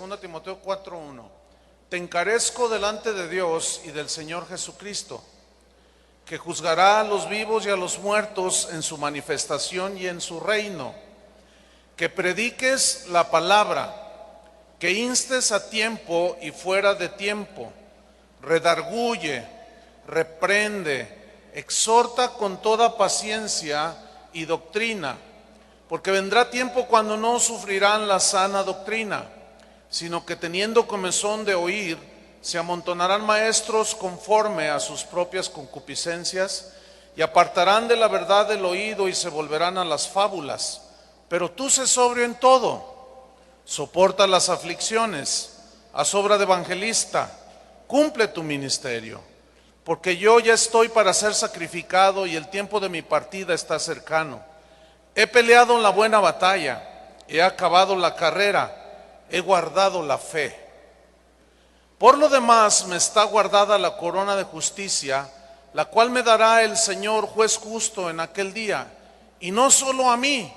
2 Timoteo 4:1. Te encarezco delante de Dios y del Señor Jesucristo, que juzgará a los vivos y a los muertos en su manifestación y en su reino, que prediques la palabra, que instes a tiempo y fuera de tiempo, redarguye, reprende, exhorta con toda paciencia y doctrina, porque vendrá tiempo cuando no sufrirán la sana doctrina, sino que teniendo comezón de oír, se amontonarán maestros conforme a sus propias concupiscencias, y apartarán de la verdad el oído y se volverán a las fábulas. Pero tú sé sobrio en todo, soporta las aflicciones, haz obra de evangelista, cumple tu ministerio, porque yo ya estoy para ser sacrificado y el tiempo de mi partida está cercano. He peleado la buena batalla, he acabado la carrera, he guardado la fe. Por lo demás me está guardada la corona de justicia, la cual me dará el Señor juez justo en aquel día, y no solo a mí,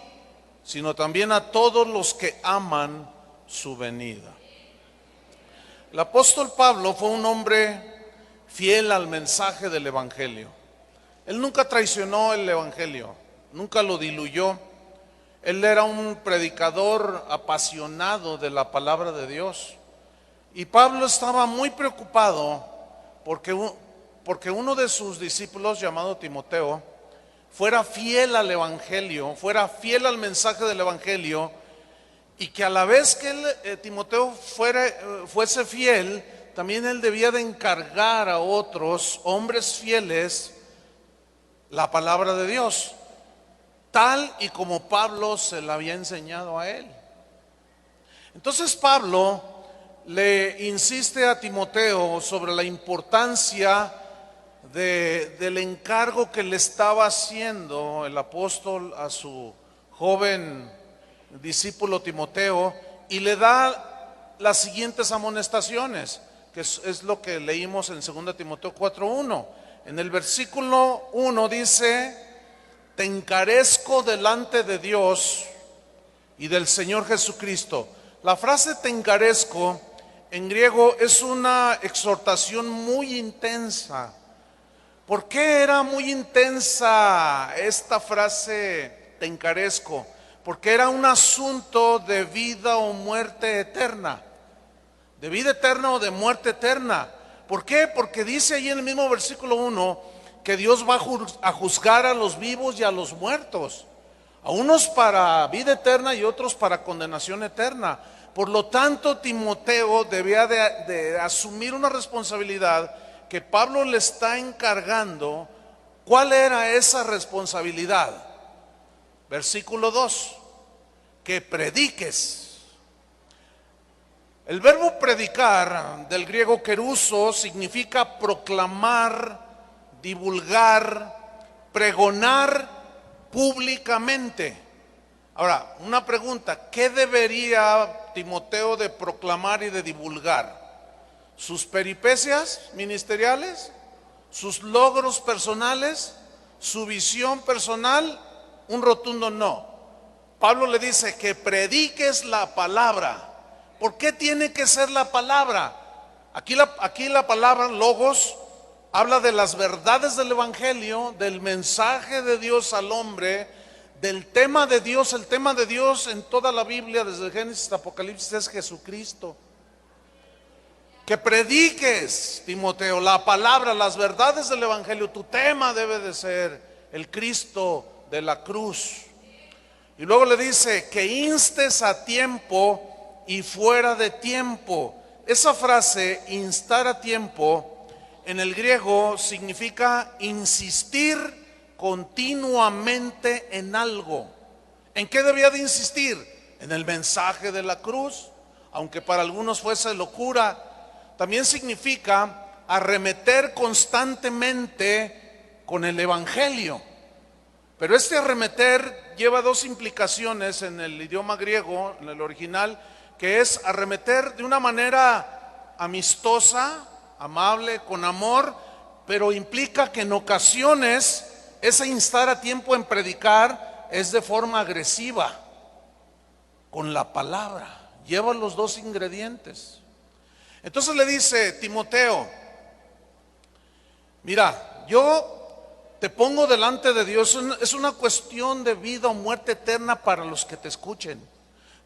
sino también a todos los que aman su venida. El apóstol Pablo fue un hombre fiel al mensaje del Evangelio. Él nunca traicionó el Evangelio, nunca lo diluyó. Él era un predicador apasionado de la palabra de Dios. Y Pablo estaba muy preocupado porque uno de sus discípulos, llamado Timoteo, fuera fiel al Evangelio, fuera fiel al mensaje del Evangelio, y que a la vez que Timoteo fuese fiel, también él debía de encargar a otros hombres fieles la palabra de Dios, tal y como Pablo se la había enseñado a él. Entonces Pablo le insiste a Timoteo sobre la importancia del encargo que le estaba haciendo el apóstol a su joven discípulo Timoteo, y le da las siguientes amonestaciones, que es lo que leímos en 2 Timoteo 4:1. En el versículo 1 dice: te encarezco delante de Dios y del Señor Jesucristo. La frase te encarezco en griego es una exhortación muy intensa. ¿Por qué era muy intensa esta frase te encarezco? Porque era un asunto de vida o muerte eterna, de vida eterna o de muerte eterna. ¿Por qué? Porque dice ahí en el mismo versículo 1 que Dios va a juzgar a los vivos y a los muertos, a unos para vida eterna y otros para condenación eterna. Por lo tanto, Timoteo debía de asumir una responsabilidad que Pablo le está encargando. ¿Cuál era esa responsabilidad? Versículo 2, que prediques. El verbo predicar, del griego keruso, significa proclamar, divulgar, pregonar públicamente. Ahora, una pregunta: ¿qué debería Timoteo de proclamar y de divulgar? ¿Sus peripecias ministeriales? ¿Sus logros personales? ¿Su visión personal? Un rotundo no. Pablo le dice que prediques la palabra. ¿Por qué tiene que ser la palabra? Aquí la palabra logos habla de las verdades del Evangelio, del mensaje de Dios al hombre, del tema de Dios. El tema de Dios en toda la Biblia, desde Génesis hasta Apocalipsis, es Jesucristo. Que prediques, Timoteo, la palabra, las verdades del Evangelio. Tu tema debe de ser el Cristo de la cruz. Y luego le dice que instes a tiempo y fuera de tiempo. Esa frase, instar a tiempo, en el griego significa insistir continuamente en algo. ¿En qué debía de insistir? En el mensaje de la cruz, aunque para algunos fuese locura. También significa arremeter constantemente con el Evangelio. Pero este arremeter lleva dos implicaciones en el idioma griego, en el original, que es arremeter de una manera amistosa, amable, con amor, pero implica que en ocasiones ese instar a tiempo en predicar es de forma agresiva, con la palabra. lleva los dos ingredientes. Entonces le dice: Timoteo, mira, yo te pongo delante de Dios, es una cuestión de vida o muerte eterna para los que te escuchen.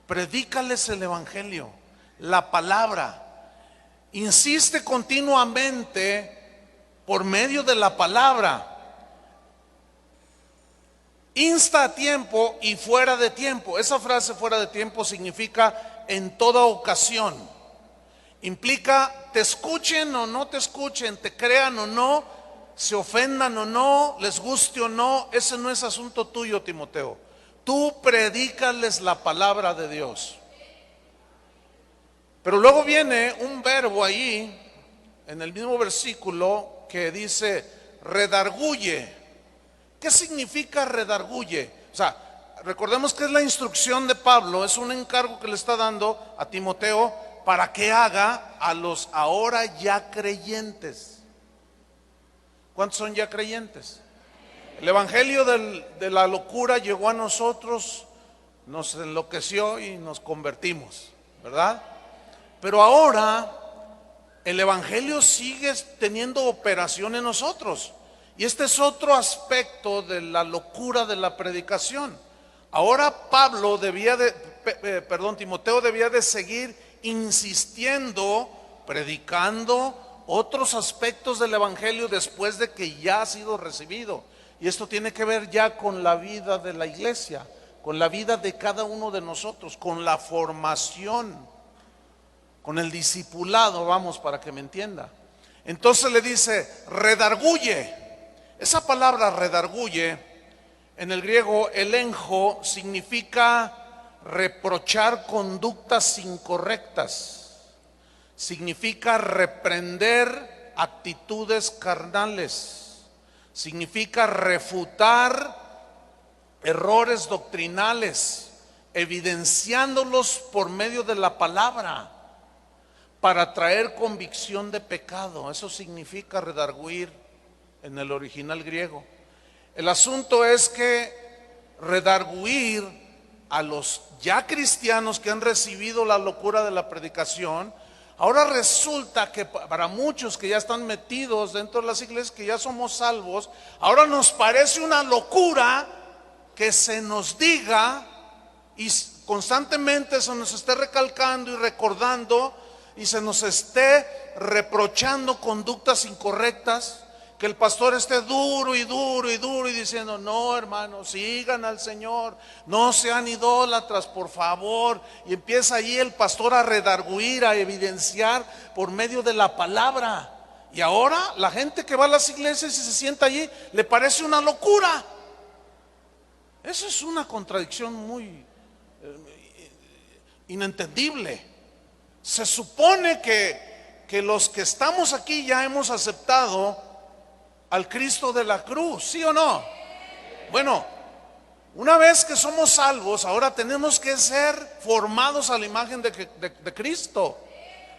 Predícales el evangelio, la palabra. Insiste continuamente por medio de la palabra. Insta a tiempo y fuera de tiempo. Esa frase fuera de tiempo significa en toda ocasión. Implica te escuchen o no te escuchen, te crean o no, se ofendan o no, les guste o no. Ese no es asunto tuyo, Timoteo. Tú predícales la palabra de Dios. Pero luego viene un verbo ahí en el mismo versículo que dice redarguye. ¿Qué significa redarguye? O sea, recordemos que es la instrucción de Pablo, es un encargo que le está dando a Timoteo para que haga a los ahora ya creyentes. ¿Cuántos son ya creyentes? El evangelio de la locura llegó a nosotros, nos enloqueció y nos convertimos, ¿verdad? Pero ahora el evangelio sigue teniendo operación en nosotros. Y este es otro aspecto de la locura de la predicación. Ahora Timoteo debía de seguir insistiendo, predicando otros aspectos del evangelio después de que ya ha sido recibido. Y esto tiene que ver ya con la vida de la iglesia, con la vida de cada uno de nosotros, con la formación, con el discipulado, vamos, para que me entienda. Entonces le dice, redarguye. Esa palabra redarguye, en el griego elenjo, significa reprochar conductas incorrectas, significa reprender actitudes carnales, significa refutar errores doctrinales, evidenciándolos por medio de la palabra, para traer convicción de pecado. Eso significa redarguir en el original griego. El asunto es que redarguir a los ya cristianos que han recibido la locura de la predicación, ahora resulta que para muchos que ya están metidos dentro de las iglesias, que ya somos salvos, ahora nos parece una locura que se nos diga y constantemente se nos esté recalcando y recordando y se nos esté reprochando conductas incorrectas, que el pastor esté duro y duro y duro y diciendo: no, hermanos, sigan al Señor, no sean idólatras, por favor. Y empieza ahí el pastor a redarguir, a evidenciar por medio de la palabra. Y ahora la gente que va a las iglesias y se sienta allí le parece una locura. Eso es una contradicción muy inentendible. Se supone que los que estamos aquí ya hemos aceptado al Cristo de la cruz, ¿sí o no? Bueno, una vez que somos salvos, ahora tenemos que ser formados a la imagen de Cristo.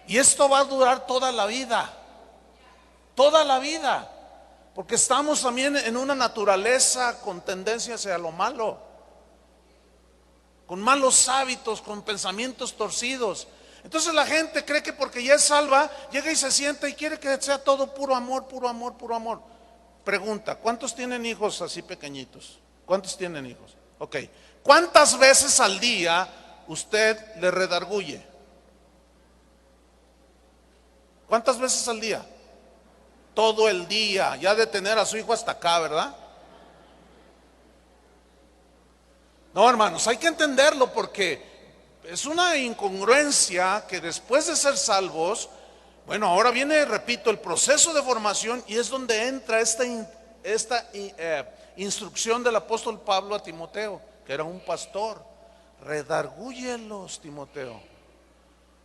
Y esto va a durar toda la vida, porque estamos también en una naturaleza con tendencia hacia lo malo, con malos hábitos, con pensamientos torcidos. Entonces la gente cree que porque ya es salva, llega y se sienta y quiere que sea todo puro amor, puro amor, puro amor. Pregunta: ¿cuántos tienen hijos así pequeñitos? ¿Cuántos tienen hijos? Ok. ¿Cuántas veces al día usted le redarguye? ¿Cuántas veces al día? Todo el día. Ya de tener a su hijo hasta acá, ¿verdad? No, hermanos, hay que entenderlo, porque es una incongruencia que después de ser salvos, bueno, ahora viene, repito, el proceso de formación, y es donde entra esta instrucción del apóstol Pablo a Timoteo, que era un pastor. Redargúyelos, Timoteo,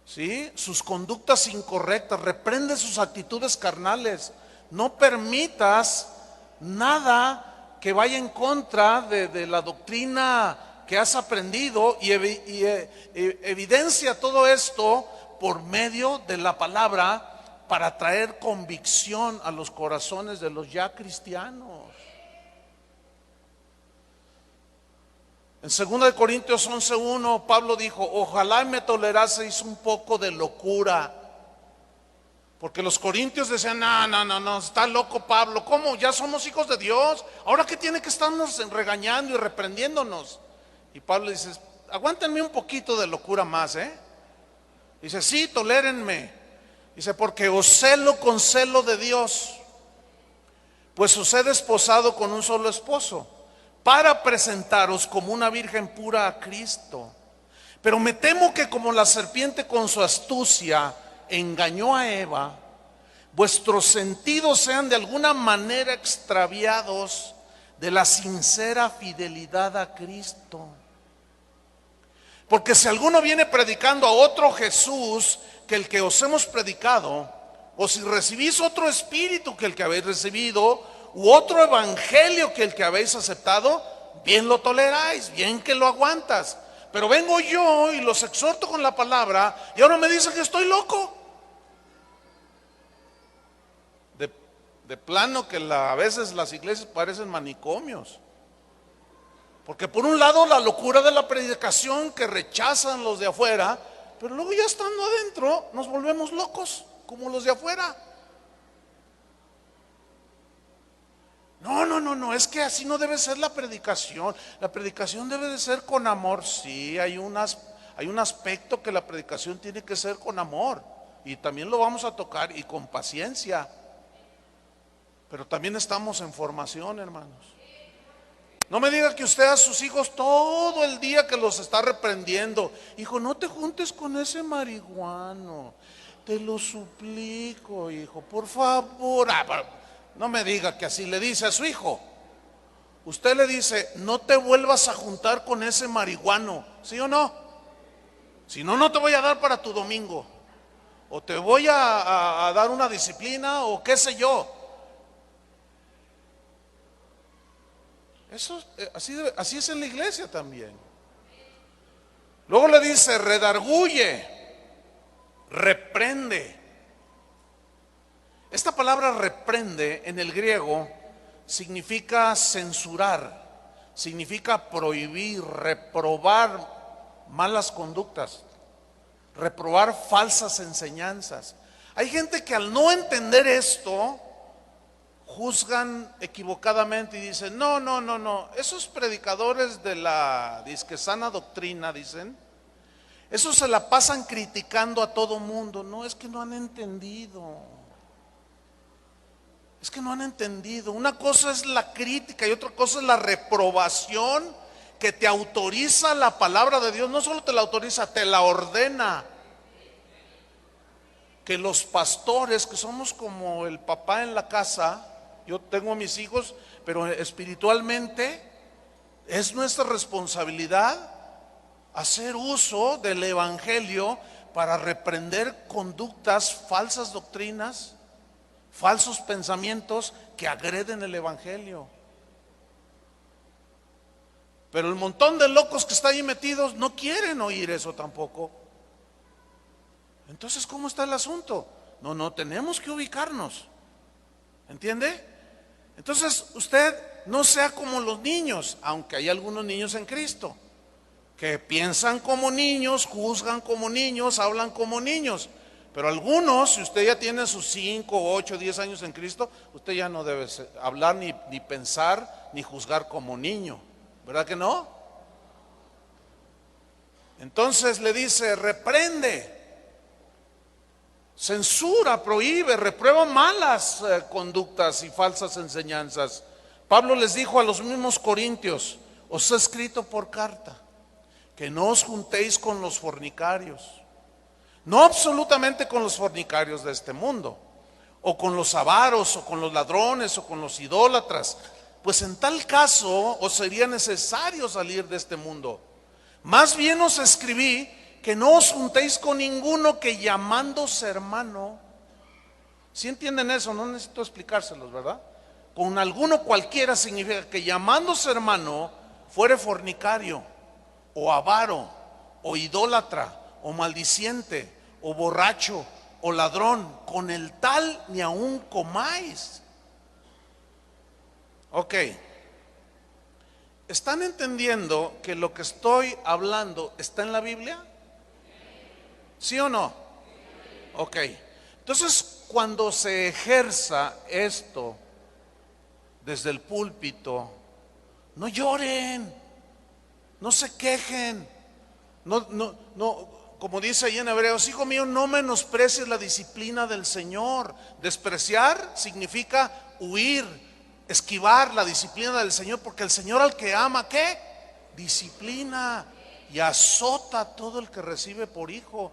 ¿sí? Sus conductas incorrectas, reprende sus actitudes carnales. No permitas nada que vaya en contra de la doctrina que has aprendido, y evidencia todo esto por medio de la palabra, para traer convicción a los corazones de los ya cristianos. En 2 Corintios 11:1 Pablo dijo: ojalá me toleraseis un poco de locura. Porque los corintios decían: no, está loco Pablo, ¿cómo? Ya somos hijos de Dios, ¿ahora qué tiene que estarnos regañando y reprendiéndonos? Y Pablo dice: aguántenme un poquito de locura más, Dice: sí, tolérenme. Dice: porque os celo con celo de Dios, pues os he desposado con un solo esposo, para presentaros como una virgen pura a Cristo. Pero me temo que como la serpiente con su astucia engañó a Eva, vuestros sentidos sean de alguna manera extraviados de la sincera fidelidad a Cristo. Porque si alguno viene predicando a otro Jesús que el que os hemos predicado, o si recibís otro espíritu que el que habéis recibido, u otro evangelio que el que habéis aceptado, bien lo toleráis, bien que lo aguantas. Pero vengo yo y los exhorto con la palabra, y ahora me dicen que estoy loco. De plano que a veces las iglesias parecen manicomios. Porque por un lado la locura de la predicación que rechazan los de afuera, pero luego ya estando adentro nos volvemos locos como los de afuera. No, es que así no debe ser la predicación. La predicación debe de ser con amor. Sí, hay un aspecto que la predicación tiene que ser con amor, y también lo vamos a tocar, y con paciencia. Pero también estamos en formación, hermanos. No me diga que usted a sus hijos todo el día que los está reprendiendo: hijo, no te juntes con ese marihuano, te lo suplico, hijo, por favor. No me diga que así le dice a su hijo. Usted le dice: no te vuelvas a juntar con ese marihuano, ¿sí o no? Si no, no te voy a dar para tu domingo, o te voy a dar una disciplina, o qué sé yo. Eso, así es en la iglesia también. Luego le dice: redarguye, reprende. Esta palabra reprende en el griego significa censurar, significa prohibir, reprobar malas conductas, reprobar falsas enseñanzas. Hay gente que al no entender esto juzgan equivocadamente y dicen: no, esos predicadores de la disque sana doctrina, dicen, esos se la pasan criticando a todo mundo. No, es que no han entendido. Es que no han entendido. Una cosa es la crítica y otra cosa es la reprobación que te autoriza la palabra de Dios. No solo te la autoriza, te la ordena. Que los pastores, que somos como el papá en la casa, yo tengo a mis hijos, pero espiritualmente es nuestra responsabilidad hacer uso del evangelio para reprender conductas, falsas doctrinas, falsos pensamientos que agreden el evangelio. Pero el montón de locos que están ahí metidos no quieren oír eso tampoco. Entonces, ¿cómo está el asunto? No, tenemos que ubicarnos. ¿Entiende? Entonces, usted no sea como los niños, aunque hay algunos niños en Cristo que piensan como niños, juzgan como niños, hablan como niños. Pero algunos, si usted ya tiene sus 5, 8, 10 años en Cristo, usted ya no debe hablar ni pensar ni juzgar como niño, ¿verdad que no? Entonces le dice: reprende, censura, prohíbe, reprueba malas conductas y falsas enseñanzas. Pablo les dijo a los mismos corintios: os he escrito por carta que no os juntéis con los fornicarios. No absolutamente con los fornicarios de este mundo, o con los avaros, o con los ladrones, o con los idólatras, pues en tal caso os sería necesario salir de este mundo. Más bien os escribí que no os juntéis con ninguno que llamándose hermano. ¿Sí entienden eso? No necesito explicárselos, ¿verdad? Con alguno cualquiera significa que llamándose hermano fuere fornicario, o avaro, o idólatra, o maldiciente, o borracho, o ladrón. Con el tal ni aun comáis. Ok. ¿Están entendiendo que lo que estoy hablando está en la Biblia? ¿Sí o no? Ok. Entonces, cuando se ejerza esto desde el púlpito, no lloren, no se quejen, no, como dice ahí en Hebreos, hijo mío, no menosprecies la disciplina del Señor. Despreciar significa huir, esquivar la disciplina del Señor, porque el Señor al que ama, ¿qué? Disciplina y azota a todo el que recibe por hijo.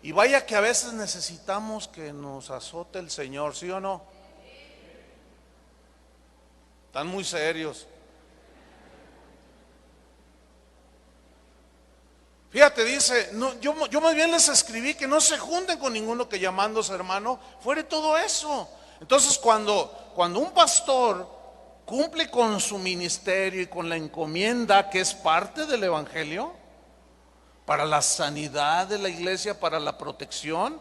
Y vaya que a veces necesitamos que nos azote el Señor, ¿sí o no? Están muy serios. Fíjate, dice, no, yo más bien les escribí que no se junten con ninguno que llamándose hermano fuere todo eso. Entonces cuando un pastor cumple con su ministerio y con la encomienda que es parte del evangelio, para la sanidad de la iglesia, para la protección,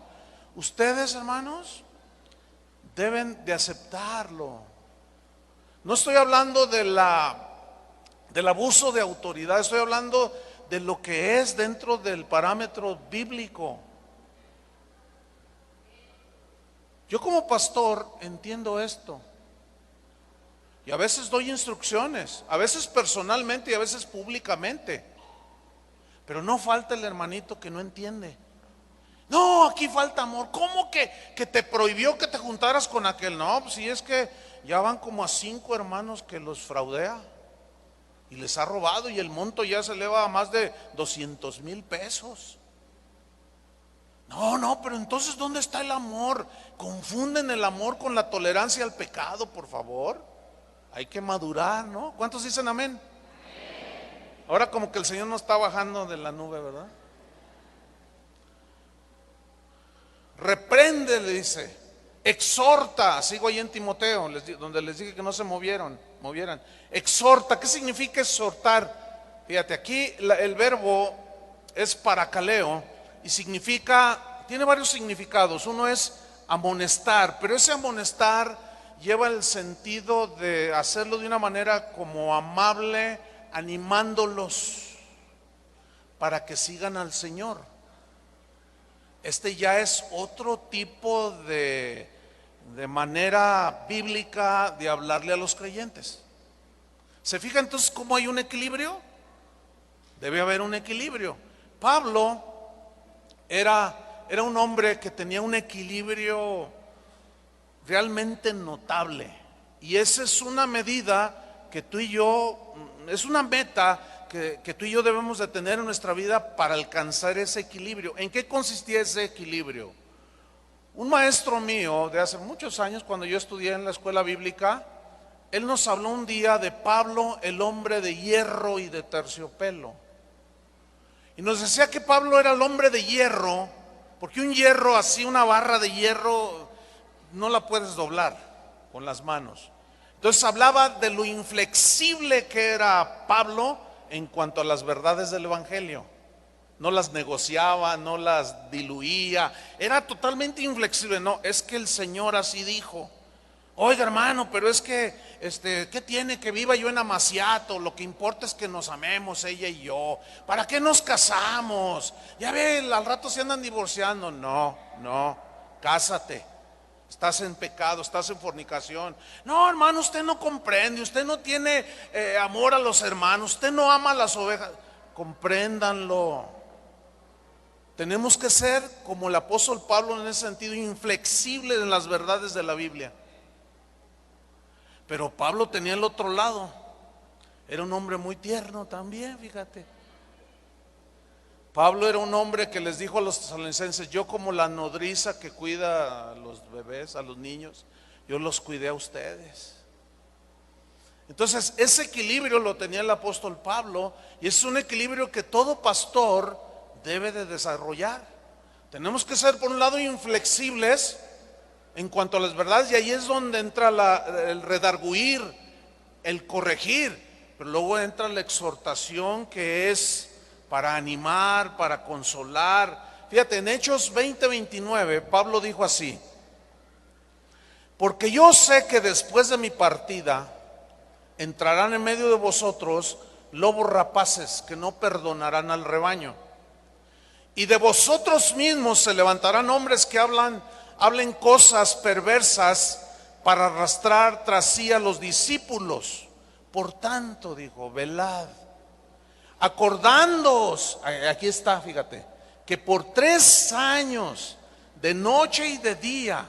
ustedes, hermanos, deben de aceptarlo. No estoy hablando del abuso de autoridad, estoy hablando de lo que es dentro del parámetro bíblico. Yo como pastor entiendo esto. Y a veces doy instrucciones, a veces personalmente y a veces públicamente. Pero no falta el hermanito que no entiende. No, aquí falta amor. ¿Cómo que te prohibió que te juntaras con aquel? No, pues si es que ya van como a 5 hermanos que los fraudea y les ha robado, y el monto ya se eleva a más de 200,000 pesos. No, pero entonces ¿dónde está el amor? Confunden el amor con la tolerancia al pecado, por favor. Hay que madurar, ¿no? ¿Cuántos dicen amén? Ahora como que el Señor no está bajando de la nube, ¿verdad? Reprende, le dice, exhorta, sigo ahí en Timoteo, donde les dije que no se movieran. Exhorta, ¿qué significa exhortar? Fíjate, aquí el verbo es parakaleo y significa, tiene varios significados. Uno es amonestar, pero ese amonestar lleva el sentido de hacerlo de una manera como amable, animándolos para que sigan al Señor. Este ya es otro tipo de manera bíblica de hablarle a los creyentes. ¿Se fija entonces cómo hay un equilibrio? Debe haber un equilibrio. Pablo era un hombre que tenía un equilibrio realmente notable. Y esa es una medida que tú y yo, es una meta que tú y yo debemos de tener en nuestra vida para alcanzar ese equilibrio. ¿En qué consistía ese equilibrio? Un maestro mío de hace muchos años, cuando yo estudié en la escuela bíblica, él nos habló un día de Pablo, el hombre de hierro y de terciopelo. Y nos decía que Pablo era el hombre de hierro, porque un hierro así, una barra de hierro, no la puedes doblar con las manos. Entonces hablaba de lo inflexible que era Pablo en cuanto a las verdades del evangelio. No las negociaba, no las diluía, era totalmente inflexible. No, es que el Señor así dijo. Oiga, hermano, pero es que ¿qué tiene que viva yo en Amaciato? Lo que importa es que nos amemos ella y yo. ¿Para qué nos casamos? Ya ve, al rato se andan divorciando. No, cásate. Estás en pecado, estás en fornicación. No, hermano, usted no comprende, usted no tiene amor a los hermanos, usted no ama a las ovejas. Compréndanlo. Tenemos que ser como el apóstol Pablo en ese sentido, inflexible en las verdades de la Biblia. Pero Pablo tenía el otro lado. Era un hombre muy tierno también, fíjate. Pablo era un hombre que les dijo a los tesalonicenses: yo como la nodriza que cuida a los bebés, a los niños, yo los cuidé a ustedes. Entonces ese equilibrio lo tenía el apóstol Pablo, y es un equilibrio que todo pastor debe de desarrollar. Tenemos que ser, por un lado, inflexibles en cuanto a las verdades, y ahí es donde entra el redarguir, el corregir, pero luego entra la exhortación, que es para animar, para consolar. Fíjate, en Hechos 20:29 Pablo dijo así: porque yo sé que después de mi partida entrarán en medio de vosotros lobos rapaces que no perdonarán al rebaño. Y de vosotros mismos se levantarán hombres que hablen cosas perversas para arrastrar tras sí a los discípulos. Por tanto, dijo, velad, acordándoos, aquí está, fíjate, que por 3 años, de noche y de día,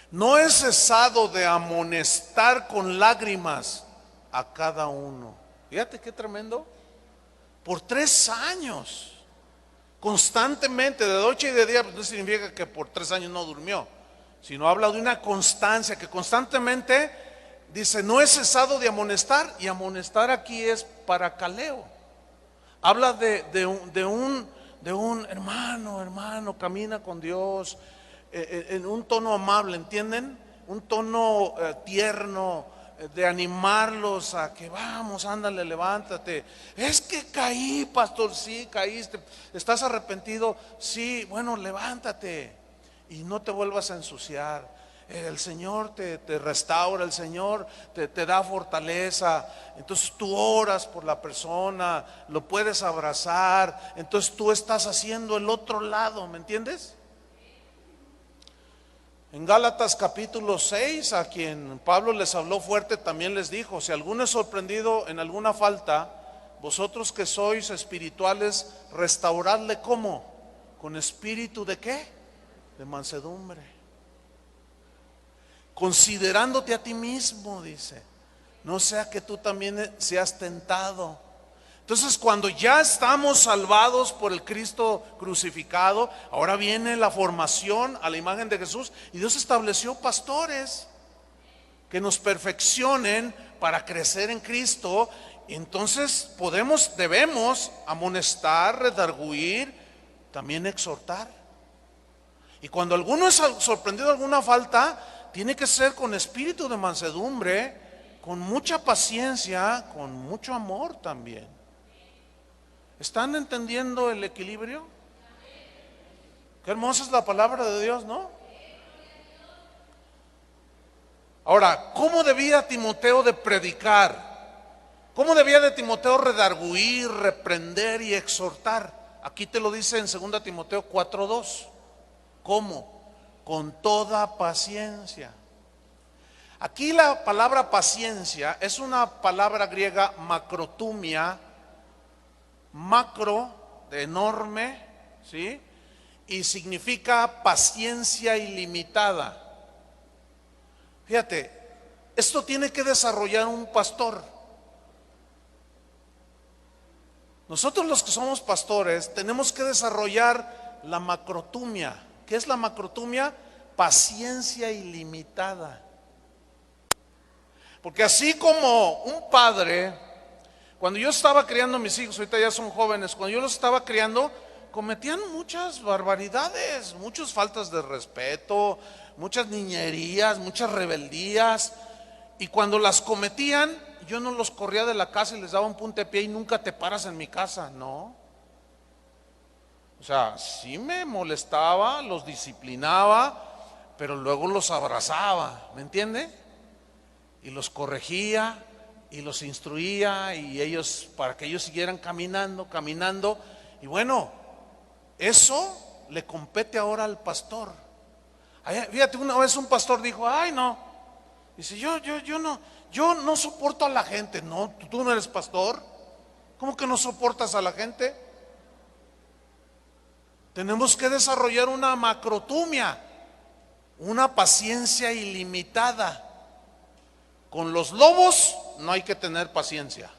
no he cesado de amonestar con lágrimas a cada uno. Fíjate qué tremendo. Por 3 años, constantemente, de noche y de día. Pues no significa que por 3 años no durmió, sino habla de una constancia, que constantemente dice, no he cesado de amonestar. Y amonestar aquí es paracaleo. Habla de un hermano, camina con Dios, en un tono amable, ¿entienden? Un tono tierno, de animarlos a que vamos, ándale, levántate. Es que caí, pastor, sí, caíste. ¿Estás arrepentido? Sí, bueno, levántate y no te vuelvas a ensuciar. El Señor te restaura, el Señor te da fortaleza. Entonces tú oras por la persona, lo puedes abrazar. Entonces tú estás haciendo el otro lado, ¿me entiendes? En Gálatas capítulo 6, a quien Pablo les habló fuerte, también les dijo, si alguno es sorprendido en alguna falta, vosotros que sois espirituales, restauradle ¿cómo? Con espíritu ¿de qué? De mansedumbre. Considerándote a ti mismo, dice, no sea que tú también seas tentado. Entonces, cuando ya estamos salvados por el Cristo crucificado, ahora viene la formación a la imagen de Jesús, y Dios estableció pastores que nos perfeccionen para crecer en Cristo. Y entonces debemos amonestar, redarguir, también exhortar. Y cuando alguno es sorprendido de alguna falta, tiene que ser con espíritu de mansedumbre, con mucha paciencia, con mucho amor también. ¿Están entendiendo el equilibrio? Qué hermosa es la palabra de Dios, ¿no? Ahora, ¿cómo debía Timoteo de predicar? ¿Cómo debía de Timoteo redarguir, reprender y exhortar? Aquí te lo dice en 2 Timoteo 4:2. ¿Cómo? Con toda paciencia. Aquí la palabra paciencia es una palabra griega macrotumia, macro de enorme, ¿sí? Y significa paciencia ilimitada. Fíjate, esto tiene que desarrollar un pastor. Nosotros los que somos pastores tenemos que desarrollar la macrotumia. ¿Qué es la macrotumia? Paciencia ilimitada. Porque así como un padre, cuando yo estaba criando a mis hijos, ahorita ya son jóvenes, cuando yo los estaba criando, cometían muchas barbaridades, muchas faltas de respeto, muchas niñerías, muchas rebeldías. Y cuando las cometían, yo no los corría de la casa y les daba un puntapié y nunca te paras en mi casa, no. O sea, sí me molestaba, los disciplinaba, pero luego los abrazaba, ¿me entiende? Y los corregía y los instruía, y ellos, para que ellos siguieran caminando. Y bueno, eso le compete ahora al pastor. Fíjate, una vez un pastor dijo, ay no, dice, yo no soporto a la gente. No, tú no eres pastor. ¿Cómo que no soportas a la gente? Tenemos que desarrollar una macrotumia, una paciencia ilimitada. Con los lobos no hay que tener paciencia.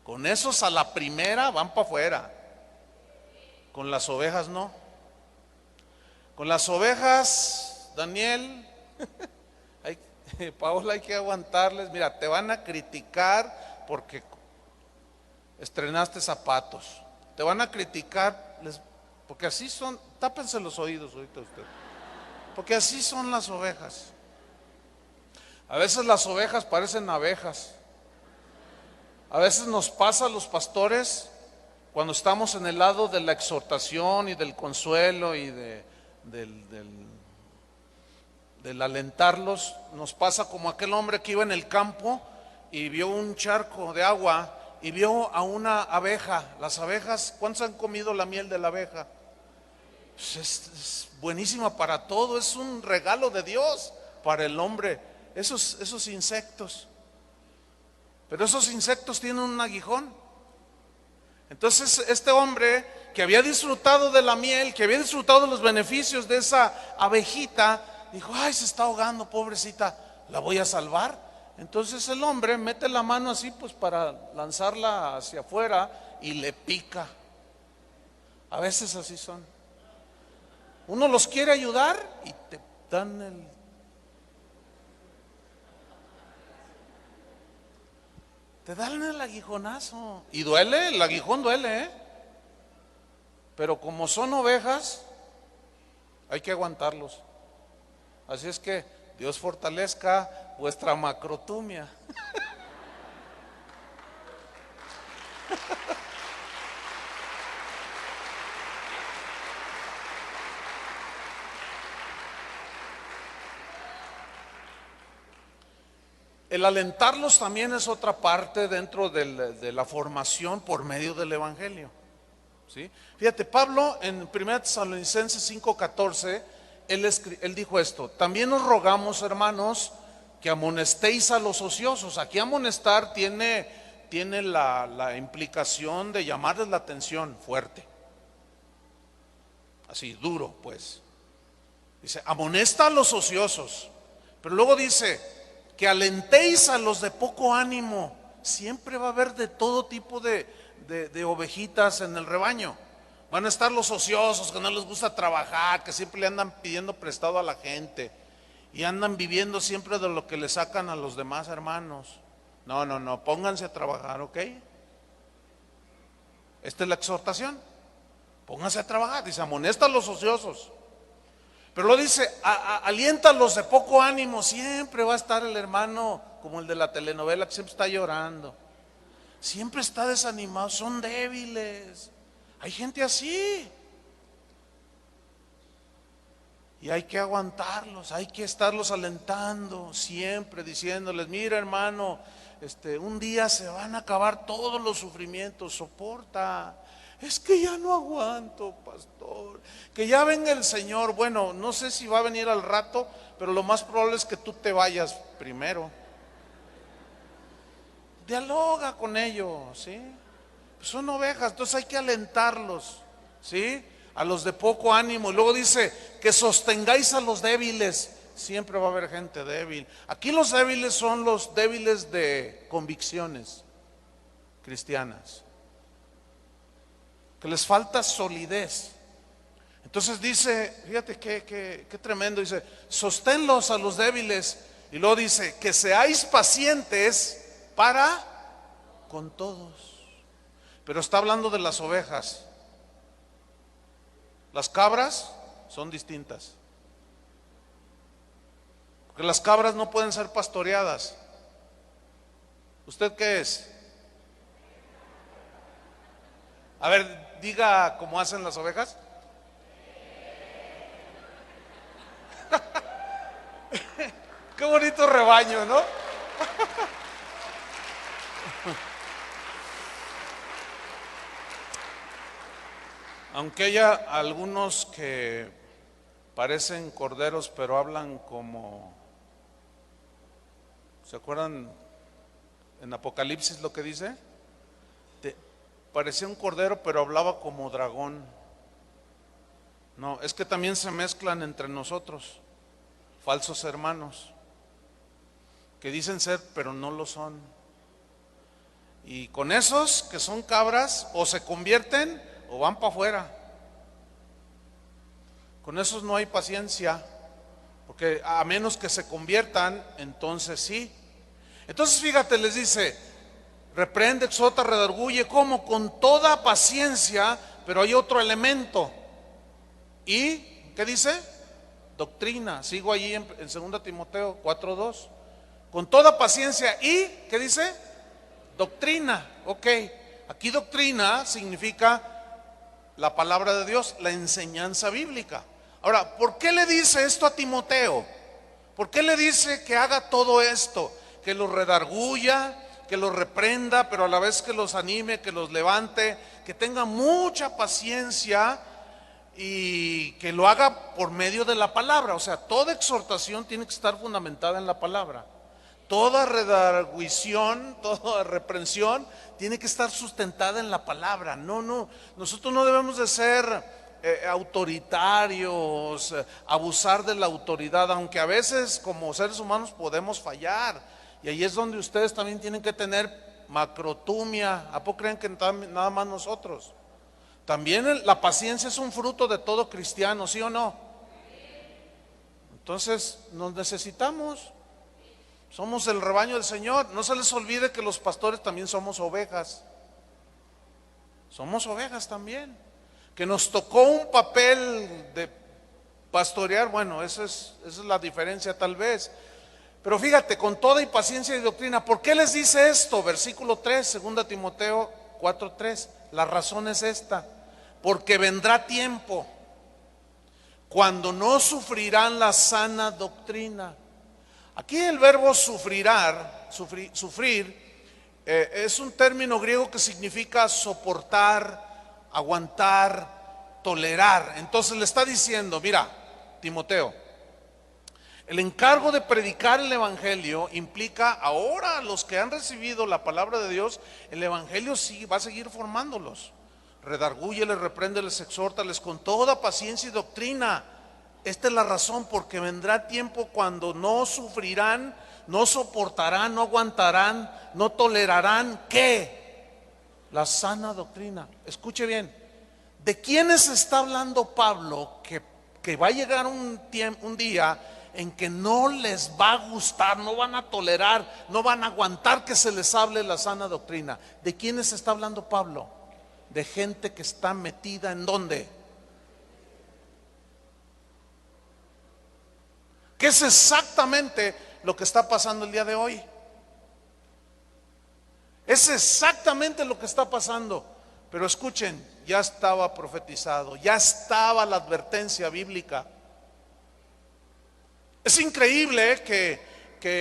Con esos a la primera van para afuera. Con las ovejas no. Con las ovejas, Daniel, Paola, hay que aguantarles. Mira, te van a criticar porque estrenaste zapatos. Te van a criticar porque así son. Tápense los oídos ahorita usted. Porque así son las ovejas. A veces las ovejas parecen abejas. A veces nos pasa a los pastores, cuando estamos en el lado de la exhortación y del consuelo y del alentarlos, nos pasa como aquel hombre que iba en el campo y vio un charco de agua y vio a una abeja. Las abejas, ¿cuántos han comido la miel de la abeja? Pues es buenísima para todo, es un regalo de Dios para el hombre, esos insectos. Pero esos insectos tienen un aguijón. Entonces este hombre que había disfrutado de la miel, que había disfrutado de los beneficios de esa abejita, dijo: ay, se está ahogando, pobrecita, la voy a salvar. Entonces el hombre mete la mano así, pues para lanzarla hacia afuera, y le pica. A veces así son. Uno los quiere ayudar y te dan el aguijonazo. Y duele, el aguijón duele, ¿eh? Pero como son ovejas, hay que aguantarlos. Así es que Dios fortalezca vuestra macrotumia. El alentarlos también es otra parte dentro de la formación por medio del Evangelio. ¿Sí? Fíjate, Pablo en 1 Tesalonicenses 5:14, él dijo esto: también os rogamos, hermanos, que amonestéis a los ociosos. Aquí amonestar tiene la implicación de llamarles la atención fuerte, así duro, pues. Dice, amonesta a los ociosos, pero luego dice que alentéis a los de poco ánimo. Siempre va a haber de todo tipo de ovejitas en el rebaño. Van a estar los ociosos, que no les gusta trabajar, que siempre le andan pidiendo prestado a la gente y andan viviendo siempre de lo que le sacan a los demás hermanos. No, pónganse a trabajar, ¿ok? Esta es la exhortación. Pónganse a trabajar. Dice, amonesta a los ociosos. Pero lo dice, alienta a los de poco ánimo. Siempre va a estar el hermano como el de la telenovela, que siempre está llorando, siempre está desanimado, son débiles. Hay gente así y hay que aguantarlos, hay que estarlos alentando, siempre diciéndoles: mira, hermano, un día se van a acabar todos los sufrimientos, soporta. Es que ya no aguanto, pastor, que ya venga el Señor. Bueno, no sé si va a venir al rato, pero lo más probable es que tú te vayas primero. Dialoga con ellos, ¿sí? Pues son ovejas, entonces hay que alentarlos, ¿sí? A los de poco ánimo. Y luego dice que sostengáis a los débiles. Siempre va a haber gente débil. Aquí los débiles son los débiles de convicciones cristianas, que les falta solidez. Entonces dice, fíjate qué tremendo, dice, sosténlos a los débiles. Y luego dice, que seáis pacientes para con todos. Pero está hablando de las ovejas. Las cabras son distintas, porque las cabras no pueden ser pastoreadas. ¿Usted qué es? A ver, diga cómo hacen las ovejas. Qué bonito rebaño, ¿no? Aunque haya algunos que parecen corderos, pero hablan como, ¿se acuerdan en Apocalipsis lo que dice? Parecía un cordero, pero hablaba como dragón. No, es que también se mezclan entre nosotros falsos hermanos que dicen ser, pero no lo son. Y con esos que son cabras, o se convierten o van para afuera. Con esos no hay paciencia, porque a menos que se conviertan, entonces sí. Entonces fíjate, les dice, reprende, exhorta, redarguye, ¿cómo? Con toda paciencia. Pero hay otro elemento. ¿Y qué dice? Doctrina. Sigo allí en 2 Timoteo 4:2. Con toda paciencia. ¿Y qué dice? Doctrina. Ok, aquí doctrina significa la palabra de Dios, la enseñanza bíblica. Ahora, ¿por qué le dice esto a Timoteo? ¿Por qué le dice que haga todo esto? Que lo redarguya, que los reprenda, pero a la vez que los anime, que los levante, que tenga mucha paciencia y que lo haga por medio de la palabra. O sea, toda exhortación tiene que estar fundamentada en la palabra. Toda redarguición, toda reprensión tiene que estar sustentada en la palabra. Nosotros no debemos de ser autoritarios, abusar de la autoridad, aunque a veces como seres humanos podemos fallar. Y ahí es donde ustedes también tienen que tener macrotumia. ¿A poco creen que nada más nosotros? También la paciencia es un fruto de todo cristiano, ¿sí o no? Entonces nos necesitamos. Somos el rebaño del Señor. No se les olvide que los pastores también somos ovejas. Somos ovejas también. Que nos tocó un papel de pastorear, bueno, esa es la diferencia tal vez. Pero fíjate, con toda y paciencia y doctrina. ¿Por qué les dice esto? Versículo 3, 2 Timoteo 4:3. La razón es esta: porque vendrá tiempo cuando no sufrirán la sana doctrina. Aquí el verbo sufrir, es un término griego que significa soportar, aguantar, tolerar. Entonces le está diciendo: mira, Timoteo, el encargo de predicar el evangelio implica ahora a los que han recibido la palabra de Dios. El evangelio sí va a seguir formándolos. Redargúyeles, repréndeles, exhórtales con toda paciencia y doctrina. Esta es la razón, porque vendrá tiempo cuando no sufrirán, no soportarán, no aguantarán, no tolerarán. ¿Qué? La sana doctrina. Escuche bien. ¿De quiénes está hablando Pablo? Que va a llegar un día en que no les va a gustar, no van a tolerar, no van a aguantar que se les hable la sana doctrina. ¿De quiénes está hablando Pablo? De gente que está metida ¿en dónde? ¿Qué es exactamente lo que está pasando el día de hoy? Es exactamente lo que está pasando. Pero escuchen, ya estaba profetizado, ya estaba la advertencia bíblica. Es increíble que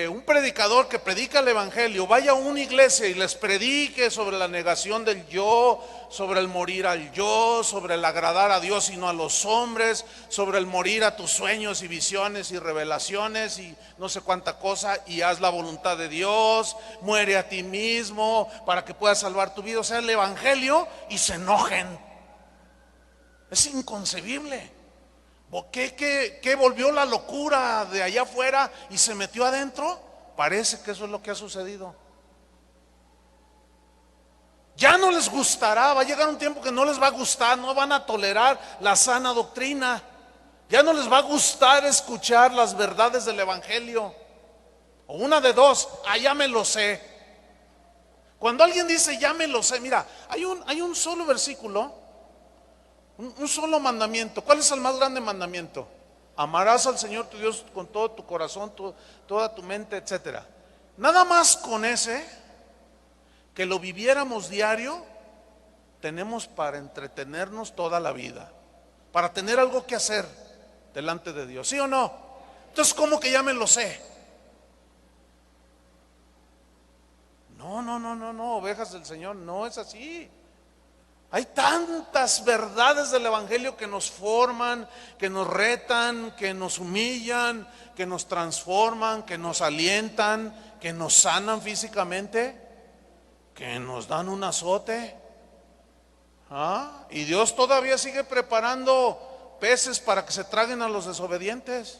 un predicador que predica el evangelio vaya a una iglesia y les predique sobre la negación del yo, sobre el morir al yo, sobre el agradar a Dios y no a los hombres, sobre el morir a tus sueños y visiones y revelaciones y no sé cuánta cosa, y haz la voluntad de Dios, muere a ti mismo para que puedas salvar tu vida. O sea, el evangelio, y se enojen. Es inconcebible. ¿Qué volvió la locura de allá afuera y se metió adentro? Parece que eso es lo que ha sucedido. Ya no les gustará, va a llegar un tiempo que no les va a gustar, no van a tolerar la sana doctrina. Ya no les va a gustar escuchar las verdades del evangelio. O una de dos: ya me lo sé. Cuando alguien dice ya me lo sé, mira, hay un solo versículo, un solo mandamiento. ¿Cuál es el más grande mandamiento? Amarás al Señor tu Dios con todo tu corazón, toda tu mente, etcétera. Nada más con ese, que lo viviéramos diario, tenemos para entretenernos toda la vida, para tener algo que hacer delante de Dios, ¿sí o no? Entonces, ¿cómo que ya me lo sé? No, ovejas del Señor, no es así. Hay tantas verdades del evangelio que nos forman, que nos retan, que nos humillan, que nos transforman, que nos alientan, que nos sanan físicamente, que nos dan un azote. Y Dios todavía sigue preparando peces para que se traguen a los desobedientes.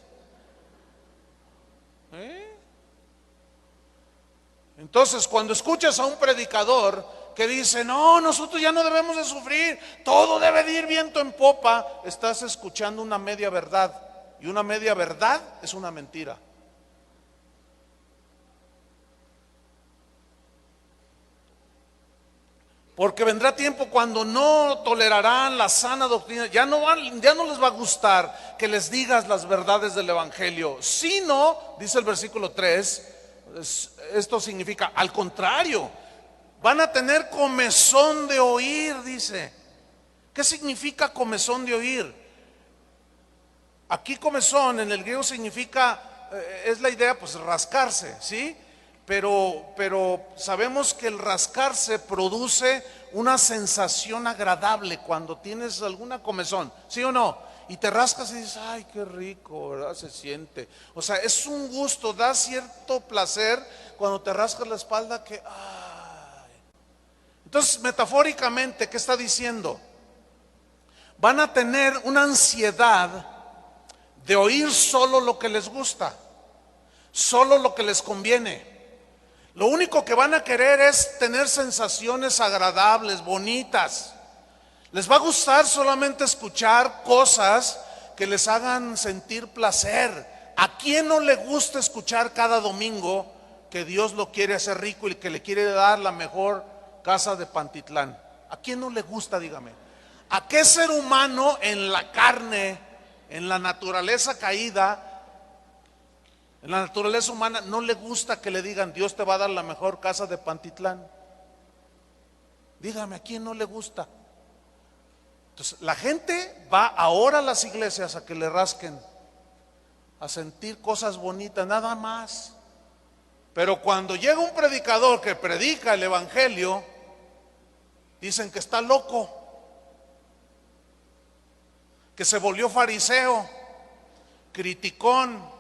Entonces, cuando escuchas a un predicador que dice: no, nosotros ya no debemos de sufrir, todo debe de ir viento en popa, estás escuchando una media verdad, y una media verdad es una mentira. Porque vendrá tiempo cuando no tolerarán la sana doctrina. Ya no les va a gustar que les digas las verdades del evangelio, sino, dice el versículo 3, esto significa al contrario, van a tener comezón de oír, dice. ¿Qué significa comezón de oír? Aquí comezón en el griego significa, es la idea, pues rascarse, ¿sí? pero sabemos que el rascarse produce una sensación agradable cuando tienes alguna comezón, ¿sí o no? Y te rascas y dices, ay, qué rico, ¿verdad? Se siente. O sea, es un gusto, da cierto placer cuando te rascas la espalda que, ay. Entonces, metafóricamente, ¿qué está diciendo? Van a tener una ansiedad de oír solo lo que les gusta, solo lo que les conviene. Lo único que van a querer es tener sensaciones agradables, bonitas. Les va a gustar solamente escuchar cosas que les hagan sentir placer. ¿A quién no le gusta escuchar cada domingo que Dios lo quiere hacer rico y que le quiere dar la mejor casa de Pantitlán? ¿A quién no le gusta, dígame? ¿A qué ser humano en la carne, en la naturaleza caída, en la naturaleza humana, no le gusta que le digan, Dios te va a dar la mejor casa de Pantitlán? Dígame, ¿a quién no le gusta? Entonces, la gente va ahora a las iglesias a que le rasquen, a sentir cosas bonitas, nada más. Pero cuando llega un predicador que predica el evangelio, dicen que está loco, que se volvió fariseo, criticón.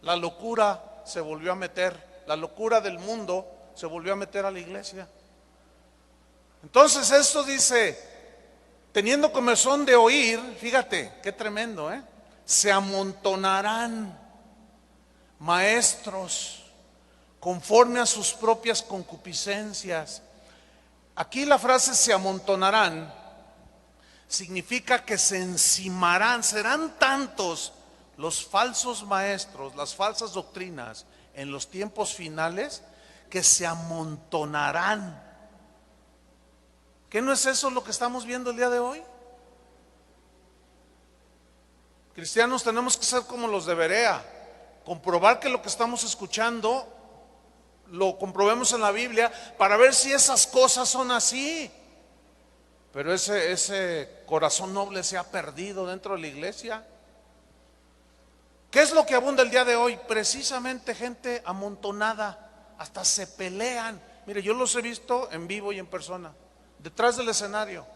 La locura se volvió a meter, la locura del mundo se volvió a meter a la iglesia. Entonces esto dice, teniendo comezón de oír, fíjate, qué tremendo, se amontonarán maestros conforme a sus propias concupiscencias. Aquí la frase se amontonarán significa que se encimarán, serán tantos los falsos maestros, las falsas doctrinas en los tiempos finales que se amontonarán. ¿Qué no es eso lo que estamos viendo el día de hoy? Cristianos tenemos que ser como los de Berea, comprobar que lo que estamos escuchando lo comprobemos en la Biblia para ver si esas cosas son así. Pero ese corazón noble se ha perdido dentro de la iglesia. ¿Qué es lo que abunda el día de hoy? Precisamente gente amontonada, hasta se pelean. Mire, yo los he visto en vivo y en persona, detrás del escenario,